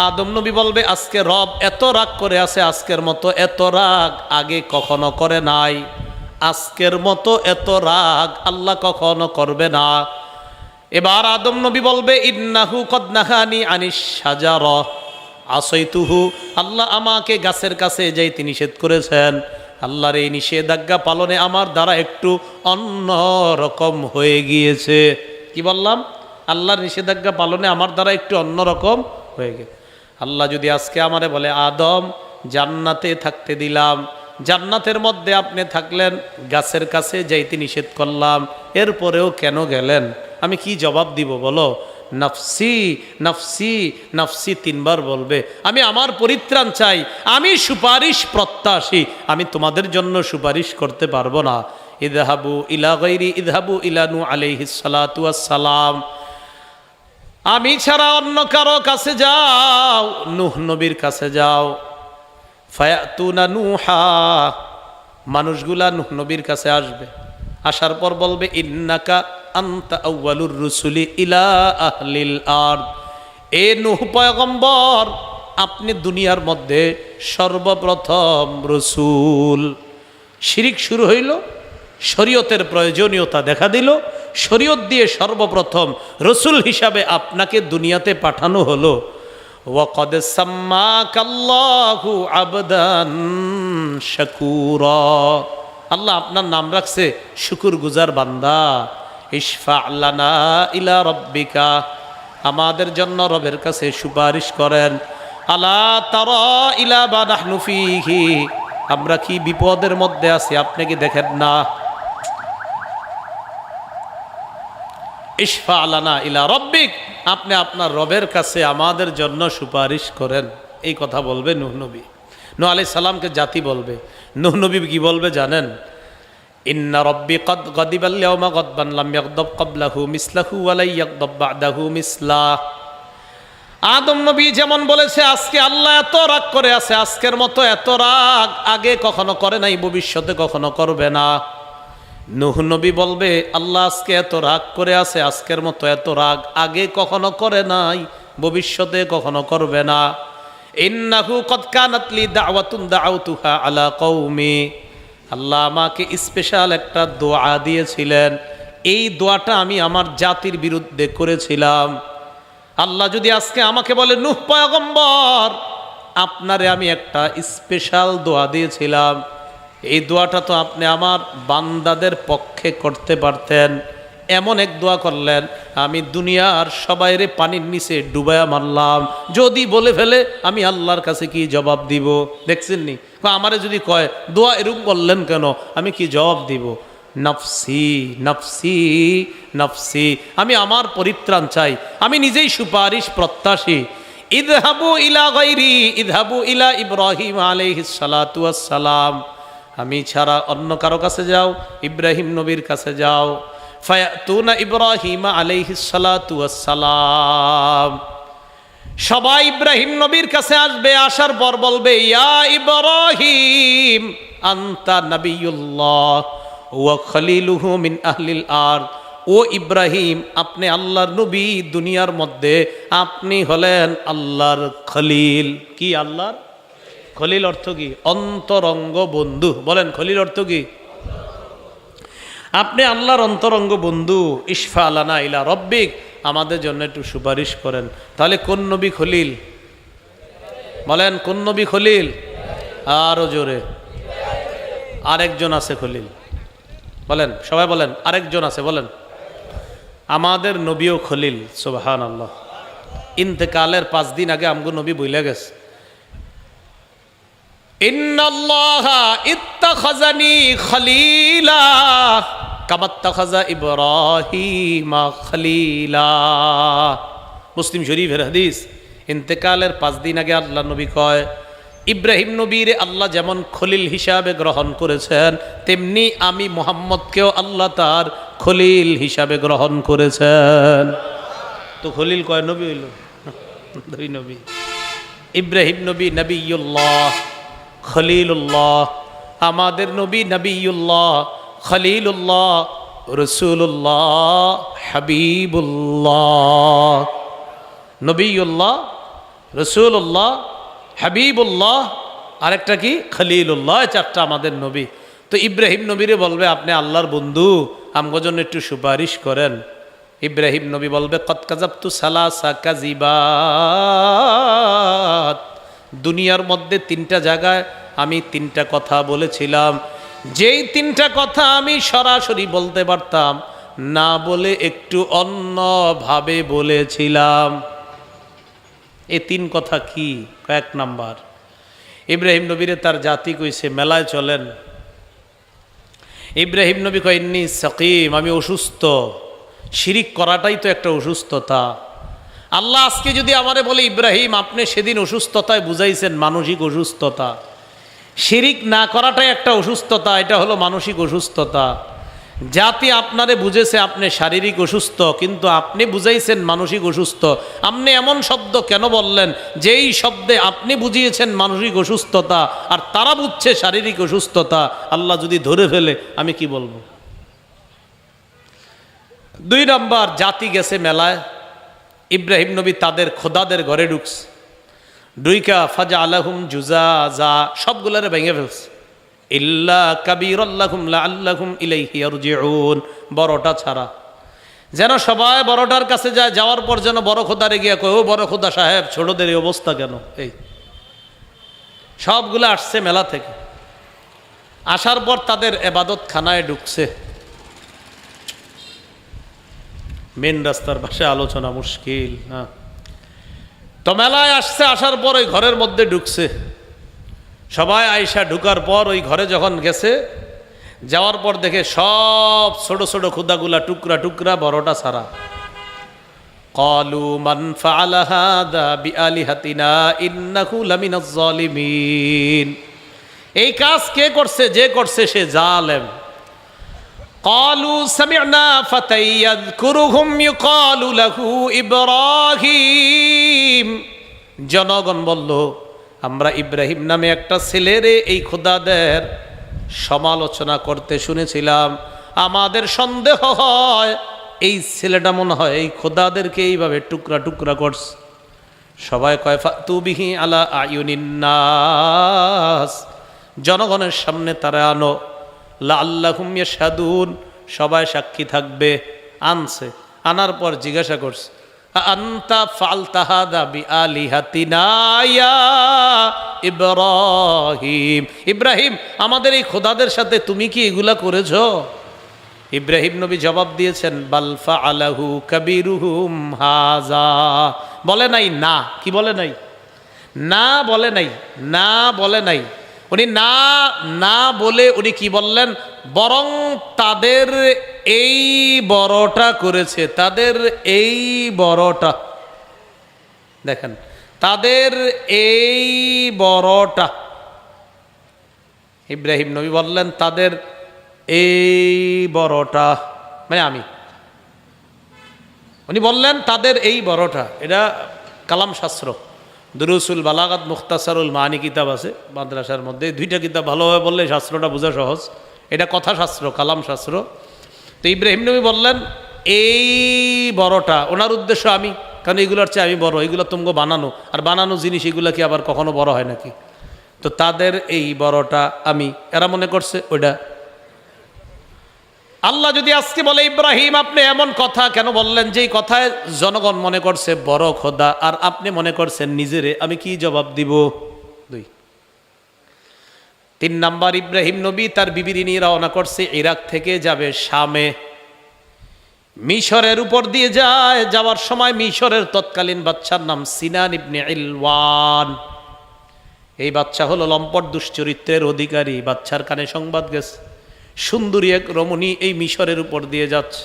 আদম নবী বলবে আজকে রব এত রাগ করে আছে, আজকের মতো এত রাগ আগে কখনো করে নাই। আজকের মতো এত রাগ আল্লাহ কখনো করবে না। এবার আদম নবী বলবে ইন্নাহু কদ নাহানি আনিশ শাজারা আসাইতুহু, আল্লাহ আমাকে গাছের কাছে যাইতে নিষেধ করেছেন। আল্লাহর এই নিষেধাজ্ঞা পালনে আমার দ্বারা একটু অন্য রকম হয়ে গিয়েছে। কি বললাম? আল্লাহর নিষেধাজ্ঞা পালনে আমার দ্বারা একটু অন্য রকম হয়ে গেছে। আল্লাহ যদি আজকে আমারে বলে আদম জান্নাতে থাকতে দিলাম, জান্নাতের মধ্যে আপনি থাকলেন, গাছের কাছে যাইতে নিষেধ করলাম, এরপরেও কেন গেলেন? আমি কি জবাব দিব বলো? নফসি নফসি নফসি তিনবার বলবে। আমি আমার পরিত্রাণ চাই, আমি সুপারিশ প্রত্যাশী, আমি তোমাদের জন্য সুপারিশ করতে পারবো না। ইযহাবু ইলা গায়রি ইযহাবু ইলা নূহ আলাইহিস সালাতু ওয়াস সালাম, আমি ছাড়া অন্য কারো কাছে যাও, নূহ নবীর কাছে যাও। ফায়াতুনা নূহা, মানুষগুলা নূহ নবীর কাছে আসবে, আসার পর বলবে ইন্নাকা আনতা আউয়ালুর রুসুলি ইলা আহলিল আরদ, এ নূহ পয়গম্বর আপনি দুনিয়ার মধ্যে সর্বপ্রথম রসুল। শিরিক শুরু হইল, শরীয়তের প্রয়োজনীয়তা দেখা দিল, শরীয়ত দিয়ে সর্বপ্রথম রসুল হিসাবে আপনাকে দুনিয়াতে পাঠানো হলো। ওয়াকাদ সাম্মাকাল্লাহু আবদান শাকুরা, আল্লাহ আপনার নাম রাখছে শুকুর গুজার বান্দা। ইশফা লানা ইলা রব্বিকা, আমাদের জন্য রবের কাছে সুপারিশ করেন। আলা তারা ইলা মা নাহনু ফীহি, আমরা কি বিপদের মধ্যে আছি আপনি কি দেখেন না? ইশফা লানা ইলা রব্বিক, আপনি আপনার রবের কাছে আমাদের জন্য সুপারিশ করেন। এই কথা বলবে নূহ নবী। নূহ আলাইহিস সালামকে জাতি বলবে। নূহ নবী কি বলবে জানেন? ইন্না রব্বি কদ গদিবাল ইয়াউমা গদবান লাম ইয়াগদাব ক্বাবলাহু মিসলাহু ওয়া লা ইয়াগদাব বাদাহু মিসলা। আদম নবী যেমন বলেছে আজকে আল্লাহ এত রাগ করে আছে, আজকের মতো এত রাগ আগে কখনো করে নাই, ভবিষ্যতে কখনো করবে না। নূহ নবী বলবে আল্লাহ আজকে এত রাগ করে আছে, আজকের মতো এত রাগ আগে কখনো করে নাই, ভবিষ্যতে কখনো করবে না। ইন্নাহু কদ কানাত লি দাওয়াতুন দাআউতুহা আলা কওমি, আল্লাহ আমাকে স্পেশাল একটা দোয়া দিয়েছিলেন, এই দোয়াটা আমি আমার জাতির বিরুদ্ধে করেছিলাম। আল্লাহ যদি আজকে আমাকে বলে নূহ পয়গম্বর আপনারে আমি একটা স্পেশাল দোয়া দিয়েছিলাম, এই দোয়াটা তো আপনি আমার বান্দাদের পক্ষে করতে পারতেন, এমন এক দোয়া করলেন আমি দুনিয়ার সবাইরে পানির নিচে ডুবায়া মারলাম। যদি বলে ফেলে আমি আল্লাহর কাছে কি জবাব দিব? দেখছেন নি, আমারে যদি কয় দোয়া এরকম করলেন কেন, আমি কি জবাব দিব? নফসি নফসি নফসি, আমি আমার পরিত্রাণ চাই, আমি নিজেই সুপারিশ প্রত্যাশী। ইযহাবু ইলা গায়রি ইযহাবু ইলা ইব্রাহিম আলাইহিস সালাতু ওয়াস সালাম, আমি ছাড়া অন্য কারো কাছে যাও, ইব্রাহিম নবীর কাছে যাও। ফায়াতুনা ইব্রাহিম আলাইহিস সালাতু ওয়াস সালাম, সবাই ইব্রাহিম নবীর কাছে আসবে, আসার পর বলবে ইয়া ইব্রাহিম আনতা নবিয়ুল্লাহ ওয়া খলিলুহু মিন আহলিল আরদ, ও ইব্রাহিম আপনি আল্লাহর নবী, দুনিয়ার মধ্যে আপনি হলেন আল্লাহর খলিল। কি আল্লাহর খলিল অর্থ কি? অন্তরঙ্গ বন্ধু। বলেন খলিল অর্থ কি? আপনি আল্লাহর অন্তরঙ্গ বন্ধু। ইশফা লানা ইলা রব্বিক, আমাদের জন্য একটু সুপারিশ করেন। তাহলে কোন নবী খলিল? বলেন কোন নবী খলিল? আরো জোরে। আরেকজন আছে খলিল, বলেন, সবাই বলেন। আরেকজন আছে, বলেন। আমাদের নবীও খলিল, সুবহানাল্লাহ। ইন্তেকালের 5 দিন আগে আমগো নবী বইলা গেছে, ইন্নাল্লাহা ইত্তাখাযানি খলিলা কামাত্তাখাযা ইব্রাহিমা খলিলা। মুসলিম শরীফের হাদিস। ইন্তেকালের 5 দিন আগে আল্লাহ নবী কয়, ইব্রাহিম নবীর আল্লাহ যেমন খলিল হিসাবে গ্রহণ করেছেন, তেমনি আমি মুহাম্মদকেও আল্লাহ তার খলিল হিসাবে গ্রহণ করেছেন। তো খলিল কয় নবী হইল? 2 নবী। ইব্রাহিম নবী নবিয়ুল্লাহ, খলিলুল্লাহ। আমাদের নবী নবিয়ুল্লাহ, খলিলুল্লাহ, রসুল্লাহ, হাবিবুল্লাহ। নবিয়ুল্লাহ, রসুল্লাহ, হাবিবুল্লাহ, আরেকটা কি? খলিলুল্লাহ। 4টা আমাদের নবী। তো ইব্রাহিম নবীরে বলবে, আপনি আল্লাহর বন্ধু, আমগো জন্য একটু সুপারিশ করেন। ইব্রাহিম নবী বলবে, কদ কাযাবতু সালাসা কাযিবাত। দুনিয়ার মধ্যে 3টা জায়গায় আমি 3টা কথা বলেছিলাম, যেই 3টা কথা আমি সরাসরি বলতে পারতাম না, বলে একটু অন্যভাবে বলেছিলাম। এই 3 কথা কি? 1 নাম্বার, ইব্রাহিম নবীরে তার জাতি কইছে, মেলায় চলেন। ইব্রাহিম নবী কয়, ইন্নী সাকিম, আমি অসুস্থ। শিরিক করাটাই তো একটা অসুস্থতা। আল্লাহ আজকে যদি আমারে বলে, ইব্রাহিম আপনি সেদিন অসুস্থতায় বুঝাইছেন মানসিক অসুস্থতা, শিরিক না করাটাই একটা অসুস্থতা, এটা হলো মানসিক অসুস্থতা। জাতি আপনারে বুঝেছে আপনি শারীরিক অসুস্থ, কিন্তু আপনি বুঝাইছেন মানসিক অসুস্থ। আপনি এমন শব্দ কেন বললেন যেই শব্দে আপনি বুঝিয়েছেন মানসিক অসুস্থতা আর তারা বুঝছে শারীরিক অসুস্থতা? আল্লাহ যদি ধরে ফেলে আমি কি বলবো? 2 নাম্বার, জাতি গেছে মেলায়, ইব্রাহিম নবী তাদের খোদাদের ঘরে ঢুকছে, ডুইকা ফাজা আলাহুম জুজাজা, সবগুলারে ভেঙে ফেলছে, ইল্লা কাবীরাল্লাহুম লাআল্লাহুম ইলাইহি ইয়ারজিউন, বড়টা ছাড়া। যেন সবাই বড়টার কাছে যায়, যাওয়ার পর যেন বড় খোদারে গিয়ে কয়, ও বড় খোদা সাহেব, ছোটদের এই অবস্থা কেন? এই সবগুলো আসছে মেলা থেকে। আসার পর তাদের ইবাদত খানায় ঢুকছে। মেন রাস্তার পাশে আলোচনা মুশকিল। হ্যাঁ, তো মেলায় আসছে, আসার পর ওই ঘরের মধ্যে ঢুকছে। সবাই আয়সা ঢুকার পর ওই ঘরে যখন গেছে, যাওয়ার পর দেখে সব ছোট ছোট খুদাগুলা টুকরা টুকরা, বড়টা ছাড়া। ক্বালু মান ফাআলা হাযা বিআলিহাতিনা ইন্নাহু লামিনাজ জালিমিন। এই কাজ কে করছে? যে করছে সে জালেম। ক্বালু সামি'না ফাতান ইয়াযকুরুহুম ইউকালু লাহু ইব্রাহিম। জনগণ বলল, আমরা ইব্রাহিম নামে একটা ছেলেরে এই খোদাদের সমালোচনা করতে শুনেছিলাম। আমাদের সন্দেহ হয় এই ছেলেটা মনে হয় এই খোদাদেরকে এইভাবে টুকরা টুকরা করছে। সবাই কয় ফাতু বিহি আলা আয়ুনিন নাস, জনগণের সামনে তারা আনো, লাআল্লাহুম ইয়াশহাদুন, সবাই সাক্ষী থাকবে। আনছে, আনার পর জিজ্ঞাসা করছে, আনতা ফালতা হাদা বিআলিহাতিনা ইয়া ইব্রাহিম। ইব্রাহিম, আমাদের এই খোদাদের সাথে তুমি কি এগুলা করেছো? ইব্রাহিম নবী জবাব দিয়েছেন, বাল ফাআলাহু কাবীরুহুম হাযা। বলে নাই না। কি বলে নাই? না বলে নাই, না বলে নাই। উনি না না বলে উনি কি বললেন? বরং তাদের এই বড়টা করেছে, তাদের এই বড়টা। দেখেন, তাদের এই বড়টা। ইব্রাহিম নবী বললেন, তাদের এই বড়টা মানে আমি। উনি বললেন তাদের এই বড়টা। এটা কালাম শাস্ত্র, দুরুসুল বালাগাত, মুখতাসারুল মানি কিতাব আছে মাদ্রাসার মধ্যে। 2টা কিতাব ভালোভাবে বললে শাস্ত্রটা বোঝা সহজ। এটা কথা শাস্ত্র, কালাম শাস্ত্র। তো ইব্রাহিম নবী বললেন এই বড়টা, ওনার উদ্দেশ্য আমি, কারণ এগুলোর চেয়ে আমি বড়। এগুলো তোমগো বানানো, আর বানানো জিনিস এগুলো কি আবার কখনো বড় হয় নাকি? তো তাদের এই বড়টা আমি। এরা মনে করছে ওইটা। আল্লাহ যদি আজকে বলে, ইব্রাহিম আপনি এমন কথা কেন বললেন যেই কথায় জনগণ মনে করছে বড় খোদা, আর আপনি মনে করছেন নিজেরে, আমি কি জবাব দিব? 2। 3 নাম্বার, ইব্রাহিম নবী তার বিবি নিয়ে রওনা করছে, ইরাক থেকে যাবে শামে। মিশরের উপর দিয়ে যায়, যাওয়ার সময় মিশরের তৎকালীন বাদশার নাম সিনান ইবনে ইলওয়ান। এই বাদশা হলো লম্পট দুশ্চরিত্রের অধিকারী। বাদশার কানে সংবাদ গেছে সুন্দরী এক রমণী এই মিশরের উপর দিয়ে যাচ্ছে।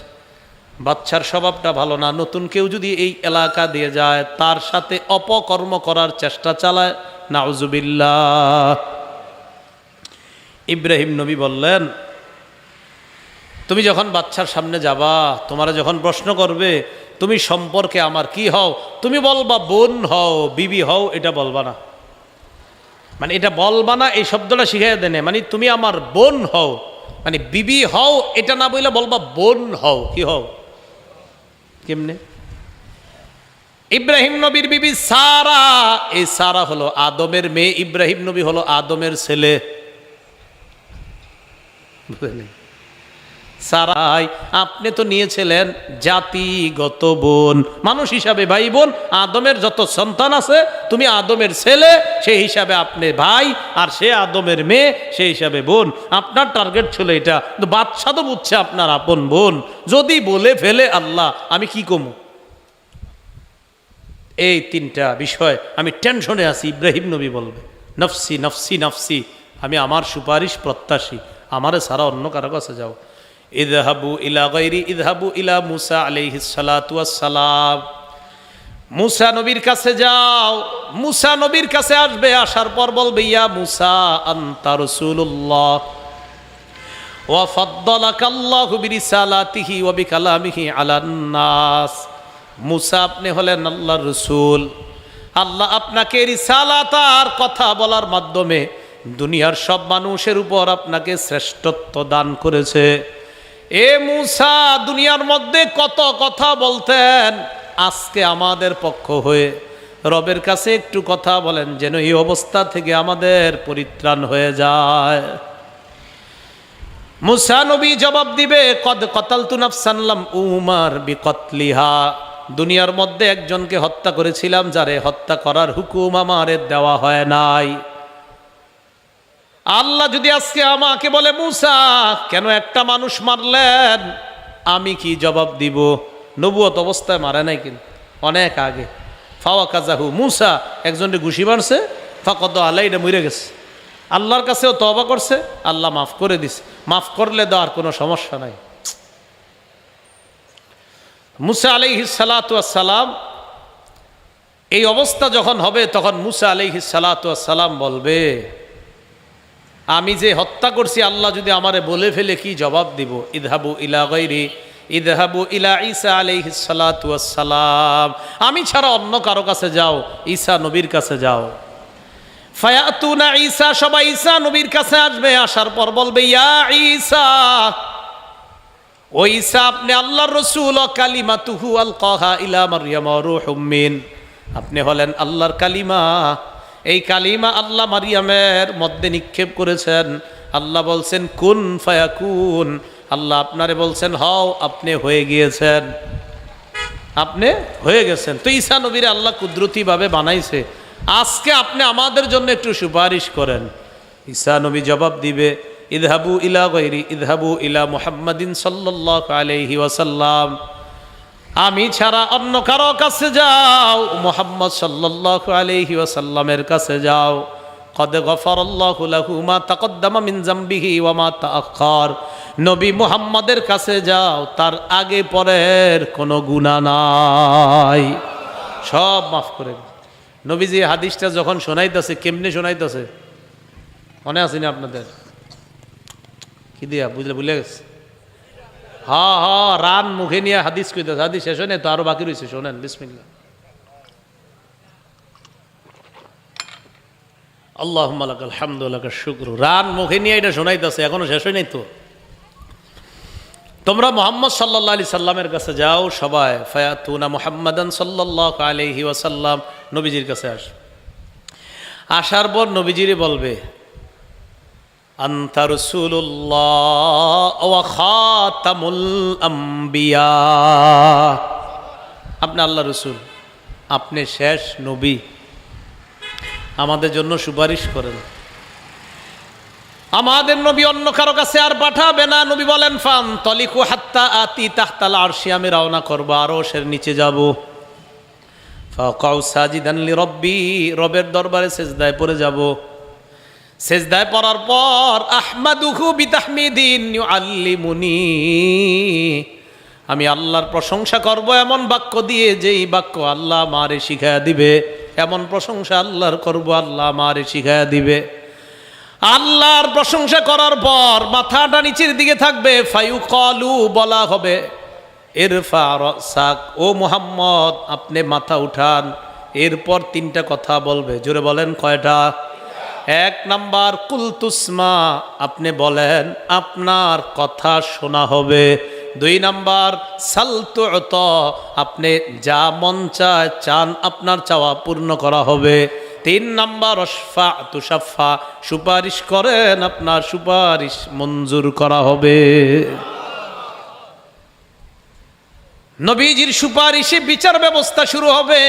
বাদশার স্বভাবটা ভালো না, নতুন কেউ যদি এই এলাকা দিয়ে যায় তার সাথে অপকর্ম করার চেষ্টা চালায়, নাউজুবিল্লাহ। ইব্রাহিম নবী বললেন, তুমি যখন বাচ্চার সামনে যাবা, তোমারা যখন প্রশ্ন করবে তুমি সম্পর্কে আমার কি হও, তুমি বলবা বোন হও, বিবি হও, এটা বলবা না। মানে এটা বলবা না, এই শব্দটা শিখাই দেনে, মানে তুমি আমার বোন হও, মানে বিবি হও এটা না বললে বলবা বোন হও। কি হও? কেমনে? ইব্রাহিম নবীর বিবি সারা, এই সারা হলো আদমের মেয়ে, ইব্রাহিম নবী হলো আদমের ছেলে। বুঝলেন? সারাই আপনি তো নিয়েছিলেন জাতিগত বোন, মানুষ হিসাবে ভাই বোন। আদমের যত সন্তান আছে তুমি আদমের ছেলে, সেই হিসাবে আপনি ভাই, আর সে আদমের মেয়ে, সেই হিসাবে বোন। আপনার টার্গেট ছিল এটা, কিন্তু বাদশা তো বুঝছে আপনার আপন বোন। যদি বলে ফেলে আল্লাহ, আমি কি কমু? এই 3টা বিষয় আমি টেনশনে আছি। ইব্রাহিম নবী বলবে নফসি নফসি নফসি, আমি আমার সুপারিশ প্রত্যাশী, আমারে ছাড়া অন্য কারো কাছে যাও। ইযহাবু ইলা গায়রি ইযহাবু ইলা মুসা আলাইহিস সালাতু ওয়াস সালাম, মুসা নবীর কাছে যাও। মুসা নবীর কাছে আসবে, আসার পর বলবে ইয়া মুসা আনতা রাসূলুল্লাহ ওয়া ফাদ্দালাকাল্লাহু বিরিসালাতিহি ওয়া বিকালামিহি আলান নাস। মুসা আপনি হলেন আল্লাহর রাসূল, আল্লাহ আপনাকে রিসালাত আর কথা বলার মাধ্যমে দুনিয়ার সব মানুষের উপর আপনাকে শ্রেষ্ঠত্ব দান করেছে। এ মুসা দুনিয়ার মধ্যে কত কথা বলতেন, আজকে আমাদের পক্ষ হয়ে রবের কাছে একটু কথা বলেন, যেন এই অবস্থা থেকে আমাদের পরিত্রাণ হয়ে যায়। মুসা নবী জবাব দিবে কদ কতালতু নাফসান লাম উমার বিকতলিহা, দুনিয়ার মধ্যে একজনকে হত্যা করেছিলাম, যারে হত্যা করার হুকুম আমারে দেওয়া হয় নাই। আল্লাহ যদি আজকে আমাকে বলে মুসা কেন একটা মানুষ মারলেন, আমি কি জবাব দিব? নবুয়ত অবস্থায় মারে নাই, কিন্তু অনেক আগে। ফাওয়াকাজাহু, মুসা একজনকে ঘুষি মারছে, ফাকদ আল্লাহ, এটা মরে গেছে। আল্লাহর কাছেও তওবা করছে, আল্লাহ মাফ করে দিছে। মাফ করলে দেওয়ার কোনো সমস্যা নাই। মুসা আলাইহিস সালাতু ওয়াস সালাম, এই অবস্থা যখন হবে তখন মুসা আলাইহিস সালাতু ওয়াস সালাম বলবে আমি যে হত্যা করছি, আল্লাহ যদি আমারে বলে ফেলে কি জবাব দিব? ইযহাবু ইলা গায়রি ইযহাবু ইলা ঈসা আলাইহিস সালাতু ওয়াস সালাম, আমি ছাড়া অন্য কারো কাছে যাও, ঈসা নবীর কাছে যাও। ফায়াতুনা ঈসা, সবাই ঈসা নবীর কাছে আসবে। আসার পর বলবে ইয়া ঈসা, ও ঈসা আপনি আল্লাহর রাসূল, কালিমাতুহু আলকাহা ইলা মারইয়াম রূহুম মিন, আপনি হলেন আল্লাহর কালিমা। এই কালিমা আল্লাহ মারিয়ামের মধ্যে নিক্ষেপ করেছেন। আল্লাহ বলছেন কুন ফায়াকুন, আল্লাহ আপনারে বলছেন হও, আপনি হয়ে গিয়েছেন, আপনি হয়ে গেছেন। তো ঈসা নবীরে আল্লাহ কুদরতিভাবে বানাইছে। আজকে আপনি আমাদের জন্য একটু সুপারিশ করেন। ঈসা নবী জবাব দিবে ইযহাবু ইলা গায়রি ইযহাবু ইলা মুহাম্মাদিন সাল্লাল্লাহু আলাইহি ওয়াসাল্লাম, আমি ছাড়া অন্য কারো কাছে যাও, মুহাম্মদ সাল্লাল্লাহু আলাইহি ওয়াসাল্লামের কাছে যাও। কদ গফারাল্লাহু লাহু মা তাকদ্দামা মিন যামবিহি ওয়া মা তাআখার, নবী মুহাম্মাদের কাছে যাও, তার আগে পরের কোনো গুনাহ নাই, সব মাফ করে। নবীজি হাদিসটা যখন শোনাইতেছে, কেমনে শোনাইতেছে মনে আছে না আপনাদের? কি দিয়া বুঝলে গেছে? হ্যাঁ হ্যাঁ, রান মুখে নিয়ে হাদিস কইতেছে। হাদিস শেষ হয় না তো, আরো বাকি রয়েছে, শোনেন। বিসমিল্লাহ। আল্লাহুম্মা লাকাল হামদু ওয়া লাকাশ শুকরু, রান মুখে নিয়ে এটা শোনাইতেছে, এখনো শেষ হয় নাই তো। তোমরা মুহাম্মদ সাল্লাল্লাহু আলাইহি সাল্লামের কাছে যাও সবাই। ফায়াতুনা মুহাম্মাদান সাল্লাল্লাহু আলাইহি ওয়াসাল্লাম, নবীজির কাছে আস। আসার পর নবীজিরে বলবে আনতা রাসূলুল্লাহ ওয়া খাতামুল আম্বিয়া, আপনি আল্লাহ রসুল, আপনি শেষ নবী, আমাদের জন্য সুপারিশ করেন। আমাদের নবী অন্য কারো কাছে আর পাঠাবে না। নবী বলেন ফান তলিকু হাত্তা আতি তাহতাল আরশি, আমি রওনা করব আরশের নিচে যাব। ফাকাউ সাজিদান লিরাব্বি, রবের দরবারে সেজদায় পড়ে যাব। সেজদায় পড়ার পর আহমাদুহু বিতাহমিদিন ইউআল্লিমুনি, আমি আল্লাহর প্রশংসা করব এমন বাক্য দিয়ে, যেই বাক্য আল্লাহ আমারে শিখায়া দিবে। এমন প্রশংসা আল্লাহর করব, আল্লাহ আমারে শিখায়া দিবে। আল্লাহর প্রশংসা করার পর মাথাটা নিচের দিকে থাকবে। ফায়ুকালু, বলা হবে ইরফা রাসাক, ও মুহাম্মদ আপনি মাথা উঠান। এরপর তিনটা কথা বলবে, জোরে বলেন কয়টা? এক নাম্বার কুলতুসমা, আপনি বলেন আপনার কথা শোনা হবে। দুই নাম্বার সালতুত, আপনি যা মন চায় চান আপনার চাওয়া পূর্ণ করা হবে। তিন নাম্বার অশফা তুষাফা, সুপারিশ করেন আপনার সুপারিশ মঞ্জুর করা হবে। নবীজির সুপারিশে বিচার ব্যবস্থা শুরু হবে।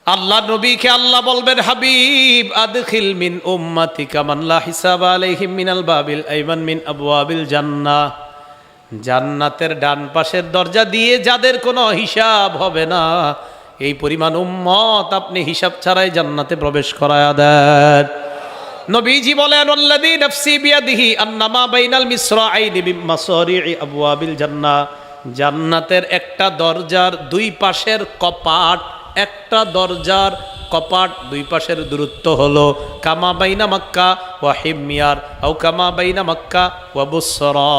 আল্লাহ নবীকে আল্লাহ বলবেন, হাবিব আদখিল মিন উম্মাতিকা মান লা হিসাব আলাইহিম মিনাল বাবিল আইমান মিন আবওয়াবিল জান্নাহ, জান্নাতের ডান পাশের দরজা দিয়ে যাদের কোনো হিসাব হবে না, এই পরিমাণ উম্মত আপনি হিসাব ছাড়াই জান্নাতে প্রবেশ করায়া দেন। নবীজি বলেন আল্লাযী নাফসি বিয়াদিহি আন্নামা বাইনাল মিসরাআইনি বিমাসারি'i আবওয়াবিল জান্নাহ, জান্নাতের একটা দরজার দুই পাশের কপাট, একটা দরজার কপাট দুই পাশের দূরত্ব হলো কামা বাইনা মক্কা ওয়া হিমিয়ার আও কামা বাইনা মক্কা ওয়া বুসরা,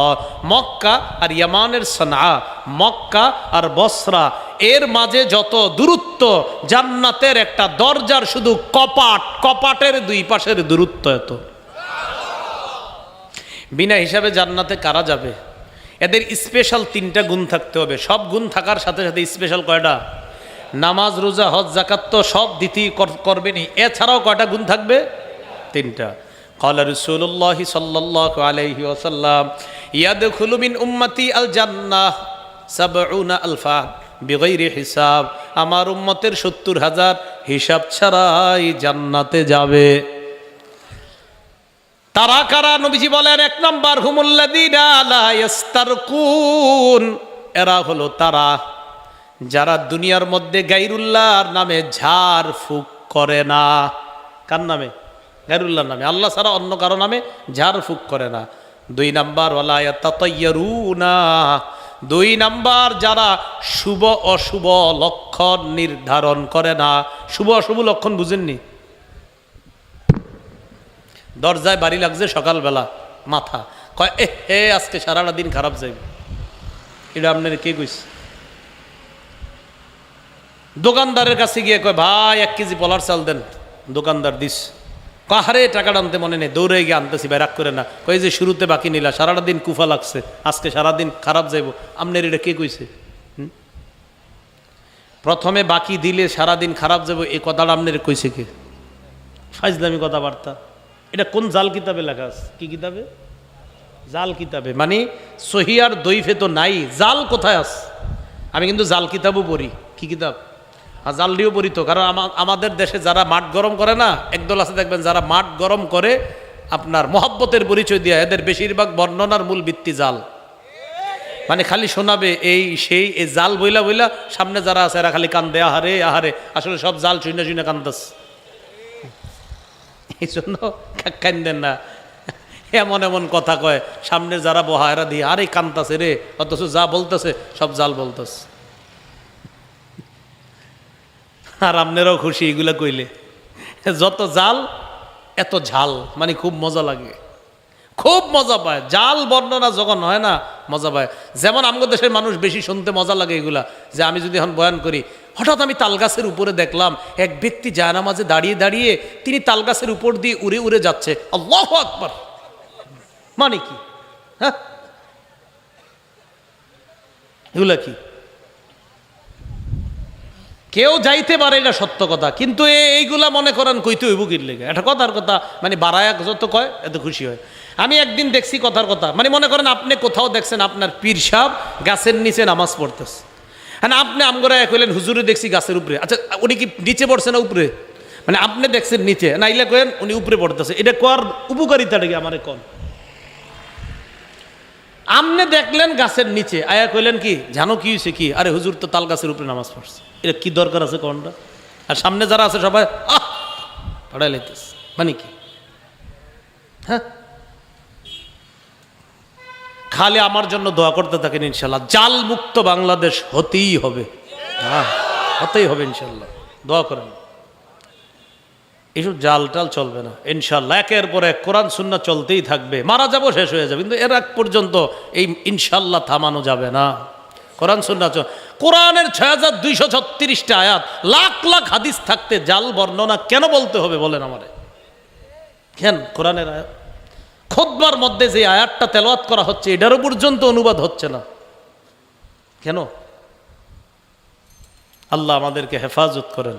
মক্কা আর ইয়ামানের সনআ, মক্কা আর বসরা, এর মাঝে যত দূরত্ব, জান্নাতের একটা দরজার শুধু কপাট, কপাটের দুই পাশের দূরত্ব এত। বিনা হিসাবে জান্নাতে কারা যাবে? এদের স্পেশাল তিনটা গুণ থাকতে হবে। সব গুণ থাকার সাথে সাথে স্পেশাল কয়টা? নামাজ রোজা হজ যাকাত তো সব দিতেই করবেনই, এছাড়াও কয়টা গুণ থাকবে? তিনটা। ক্বালা রাসূলুল্লাহি সাল্লাল্লাহু আলাইহি ওয়াসাল্লাম ইয়াদখুলু মিন উম্মতি আল জান্নাহ ৭০,০০০ বিগাইরি হিসাব, আমার উম্মতের ৭০,০০০ হিসাব ছাড়াই জান্নাতে যাবে। তারা কারা? নবীজি বলেন এক নাম্বার হুমুল্লাযীনা লা ইস্তারকুন, এরা হলো তারা যারা দুনিয়ার মধ্যে গায়রুল্লাহর নামে ঝাড় ফুঁক করে না। কার নামে? গায়রুল্লাহর নামে, আল্লাহ ছাড়া অন্য কারো নামে ঝাড় ফুঁক করে না। দুই নাম্বার ওয়ালা ইয়াতাতায়্যারুনা, দুই নাম্বার যারা শুভ অশুভ লক্ষণ নির্ধারণ করে না। শুভ অশুভ লক্ষণ বুঝেননি? দরজায় বাড়ি লাগছে সকালবেলা, মাথা কয় এ আজকে সারাটা দিন খারাপ যাবে, এটা আপনার কে কইছে? দোকানদারের কাছে গিয়ে কয় ভাই 1 কেজি পলার চাল দেন, দোকানদার দিস। কাহারে টাকাটা আনতে মনে নেই, দৌড়ে গিয়ে আনতেছি, ভাই রাগ করে না। কয় যে শুরুতে বাকি নিলা, সারাটা দিন কুফা লাগছে, আজকে সারাদিন খারাপ যাইব, আপনার এটা কে কইছে? প্রথমে বাকি দিলে সারাদিন খারাপ যাব, এই কথাটা আপনার কইছে কে? ফাইজলামি কথাবার্তা। এটা কোন জাল কিতাবে লেখা আছে? কি কিতাবে? জাল কিতাবে। মানে সহি আর দইফে তো নাই, জাল কোথায় আছে? আমি কিন্তু জাল কিতাবও পড়ি। কি কিতাব? আর জাল দিয়েও পড়ি তো, কারণ আমাদের দেশে যারা মাঠ গরম করে না, একদল আছে দেখবেন যারা মাঠ গরম করে আপনার মহব্বতের পরিচয় দিয়ে, এদের বেশিরভাগ বর্ণনার মূল ভিত্তি জাল। মানে খালি শোনাবে এই সেই, এই জাল বইলা বইলা সামনে যারা আছে এরা খালি কান্দে, আহারে আহারে, আসলে সব জাল শুনে শুনে কান্দাস। এই জন্য কান্দেন না, এমন এমন কথা কয় সামনে যারা বহা এরা দিয়ে আরে কান্দাছে রে, অথচ যা বলতেছে সব জাল বলতেছে। আর আপনারাও খুশি এগুলা কইলে, যত জাল এত ঝাল, মানে খুব মজা লাগে, খুব মজা পায়। জাল বর্ণনা যখন হয় না মজা পায়। যেমন আমাদের দেশের মানুষ বেশি শুনতে মজা লাগে এগুলা, যে আমি যদি এখন বয়ান করি, হঠাৎ আমি তালগাছের উপরে দেখলাম এক ব্যক্তি জায়নামাজে দাঁড়িয়ে দাঁড়িয়ে তিনি তালগাছের উপর দিয়ে উড়ে উড়ে যাচ্ছে, আল্লাহু আকবার। মানে কি? হ্যাঁ, এগুলা কি? কেউ যাইতে পারে, এটা সত্য কথা, কিন্তু এইগুলা মনে করেন কইতে হইব কি লেগে? এটা কথার কথা, মানে বাড়ায় যত কয় এত খুশি হয়। আমি একদিন দেখছি কথার কথা, মানে মনে করেন আপনি কোথাও দেখছেন আপনার পীর সাহেব গাছের নিচে নামাজ পড়তেছে, হ্যাঁ আপনি আমগরা কইলেন হুজুরে দেখছি গাছের উপরে। আচ্ছা উনি কি নিচে পড়ছে না উপরে? মানে আপনি দেখছেন নিচে, নাইলে কেন উনি উপরে পড়তেছে, এটা কর উপকারিতাটা কি আমারে কোন? আপনি দেখলেন গাছের নিচে, আয়া কইলেন কি জানো কি হয়েছে কি, আরে হুজুর তো তাল গাছের উপরে নামাজ পড়ছে, এটা কি দরকার আছে কোনটা? আর সামনে যারা আছে সবাই পড়াই লাইতেছে, মানে কি? হ্যাঁ, খালি আমার জন্য দোয়া করতে থাকেন, ইনশাল্লাহ জাল মুক্ত বাংলাদেশ হতেই হবে। হ্যাঁ, হতেই হবে ইনশাল্লাহ, দোয়া করেন। এইসব জাল টাল চলবে না ইনশাল্লাহ, একের পর এক কোরআন সুন্নাহ চলতেই থাকবে, মারা যাবো শেষ হয়ে যাবে, কিন্তু এর আগ পর্যন্ত এই ইনশাল্লাহ থামানো যাবে না। কোরআন সুন্নাহ, কোরআনের ৬,২৩৬টা আয়াত, লাখ লাখ হাদিস থাকতে জাল বর্ণনা কেন বলতে হবে বলেন আমারে? কেন? কোরআনের আয়াত, খুতবার মধ্যে যে আয়াতটা তেলাওয়াত করা হচ্ছে এটারও পর্যন্ত অনুবাদ হচ্ছে না কেন? আল্লাহ আমাদেরকে হেফাজত করেন।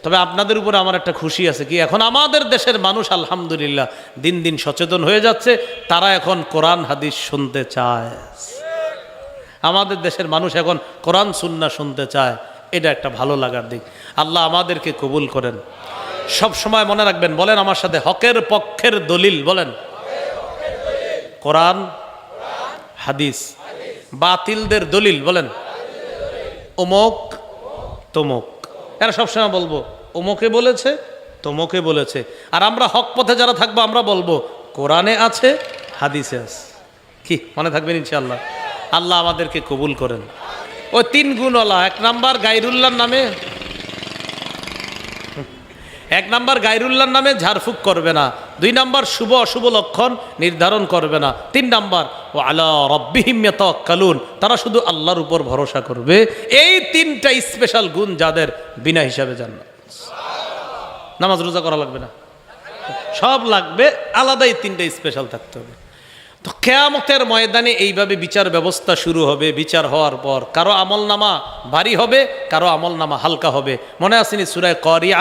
তবে আপনাদের উপরে আমার একটা খুশি আছে, কি এখন আমাদের দেশের মানুষ আলহামদুলিল্লাহ দিন দিন সচেতন হয়ে যাচ্ছে, তারা এখন কোরআন হাদিস শুনতে চায়। আমাদের দেশের মানুষ এখন কোরআন সুন্নাহ শুনতে চায়, এটা একটা ভালো লাগার দিক। আল্লাহ আমাদেরকে কবুল করেন। সব সময় মনে রাখবেন, বলেন আমার সাথে, হকের পক্ষের দলিল বলেন কোরআন হাদিস, বাতিলদের দলিল বলেন অমুক তমুক। এরা সবসময় বলবো অমুকে বলেছে তমুকে বলেছে, আর আমরা হক পথে যারা থাকবো আমরা বলবো কোরআনে আছে হাদিসে আছে। কি মনে থাকবেন ইনশাআল্লাহ? আল্লাহ আমাদেরকে কবুল করেন। ওই 3 গুণওয়ালা, 1 নাম্বার গায়রুল্লাহর নামে, 1 নাম্বার গায়রুল্লাহর নামে ঝাড়ফুঁক করবে না, 2 নাম্বার শুভ অশুভ লক্ষণ নির্ধারণ করবে না, 3 নাম্বার ও আলা রাব্বিহিম ইয়াতাওয়াক্কালুন, তারা শুধু আল্লাহর উপর ভরসা করবে। এই 3টা স্পেশাল গুণ যাদের, বিনা হিসাবে জান্নাত। নামাজ রোজা করা লাগবে না, সব লাগবে, আলাদাই 3টা স্পেশাল থাকতে হবে। তো কিয়ামতের ময়দানে এইভাবে বিচার ব্যবস্থা শুরু হবে। বিচার হওয়ার পর কারো আমলনামা ভারী হবে, কারো আমলনামা হালকা হবে। মনে আসেনি সূরা কারিয়া,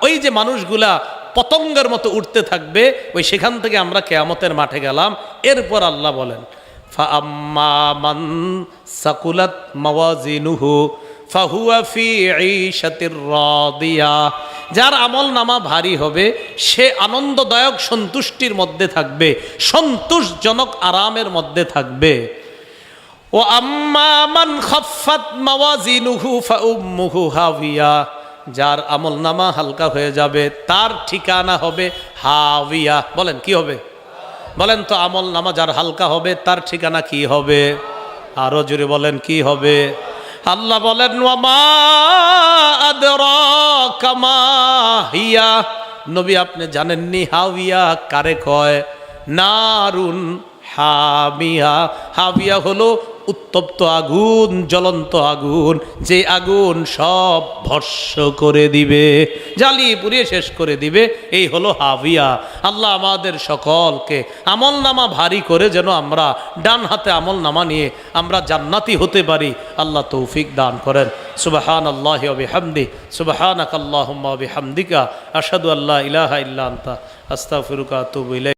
ওই যে মানুষগুলা পতঙ্গের মতো উঠতে থাকবে, ওই সেখান থেকে আমরা কিয়ামতের মাঠে গেলাম। এরপর আল্লাহ বলেন ফাআম্মা মান সাকুলাত মাওয়াজিনুহু ফাহুয়া ফি ঈশাতির রাদিয়া, যার আমল নামা ভারী হবে সে আনন্দদায়ক সন্তুষ্টির মধ্যে থাকবে, সন্তোষজনক আরামের মধ্যে থাকবে। ও আম্মা মান খাফফাত মাওয়াজিনুহু ফাউম্মুহু হাবিয়া, যার আমল নামা হালকা হয়ে যাবে তার ঠিকানা হবে হাবিয়া। বলেন কি হবে? বলেন তো, আমল নামা যার হালকা হবে তার ঠিকানা কি হবে? আরো জোরে বলেন কি হবে? আল্লাহ বলেন ওয়ামা আদরাকা মা হিয়া, নবী আপনি জানেননি হাবিয়া কারে কয়? নারুন হামিয়া। হাবিয়া হলো উত্তপ্ত আগুন, জ্বলন্ত আগুন, যে আগুন সব ভস্ম করে দিবে, জ্বালিয়ে পুড়িয়ে শেষ করে দিবে, এই হলো হাবিয়া। আল্লাহ আমাদের সকলকে আমল নামা ভারী করে যেন আমরা ডান হাতে আমল নামা নিয়ে আমরা জান্নাতি হতে পারি, আল্লাহ তৌফিক দান করেন। সুবহানাল্লাহি ওয়া বিহামদি, সুবহানাকাল্লাহুম্মা ওয়া বিহামদিকা, আশহাদু আল্লা ইলাহা ইল্লা আনতা, আস্তাগফিরুকা ওয়া আতুবু ইলাইক।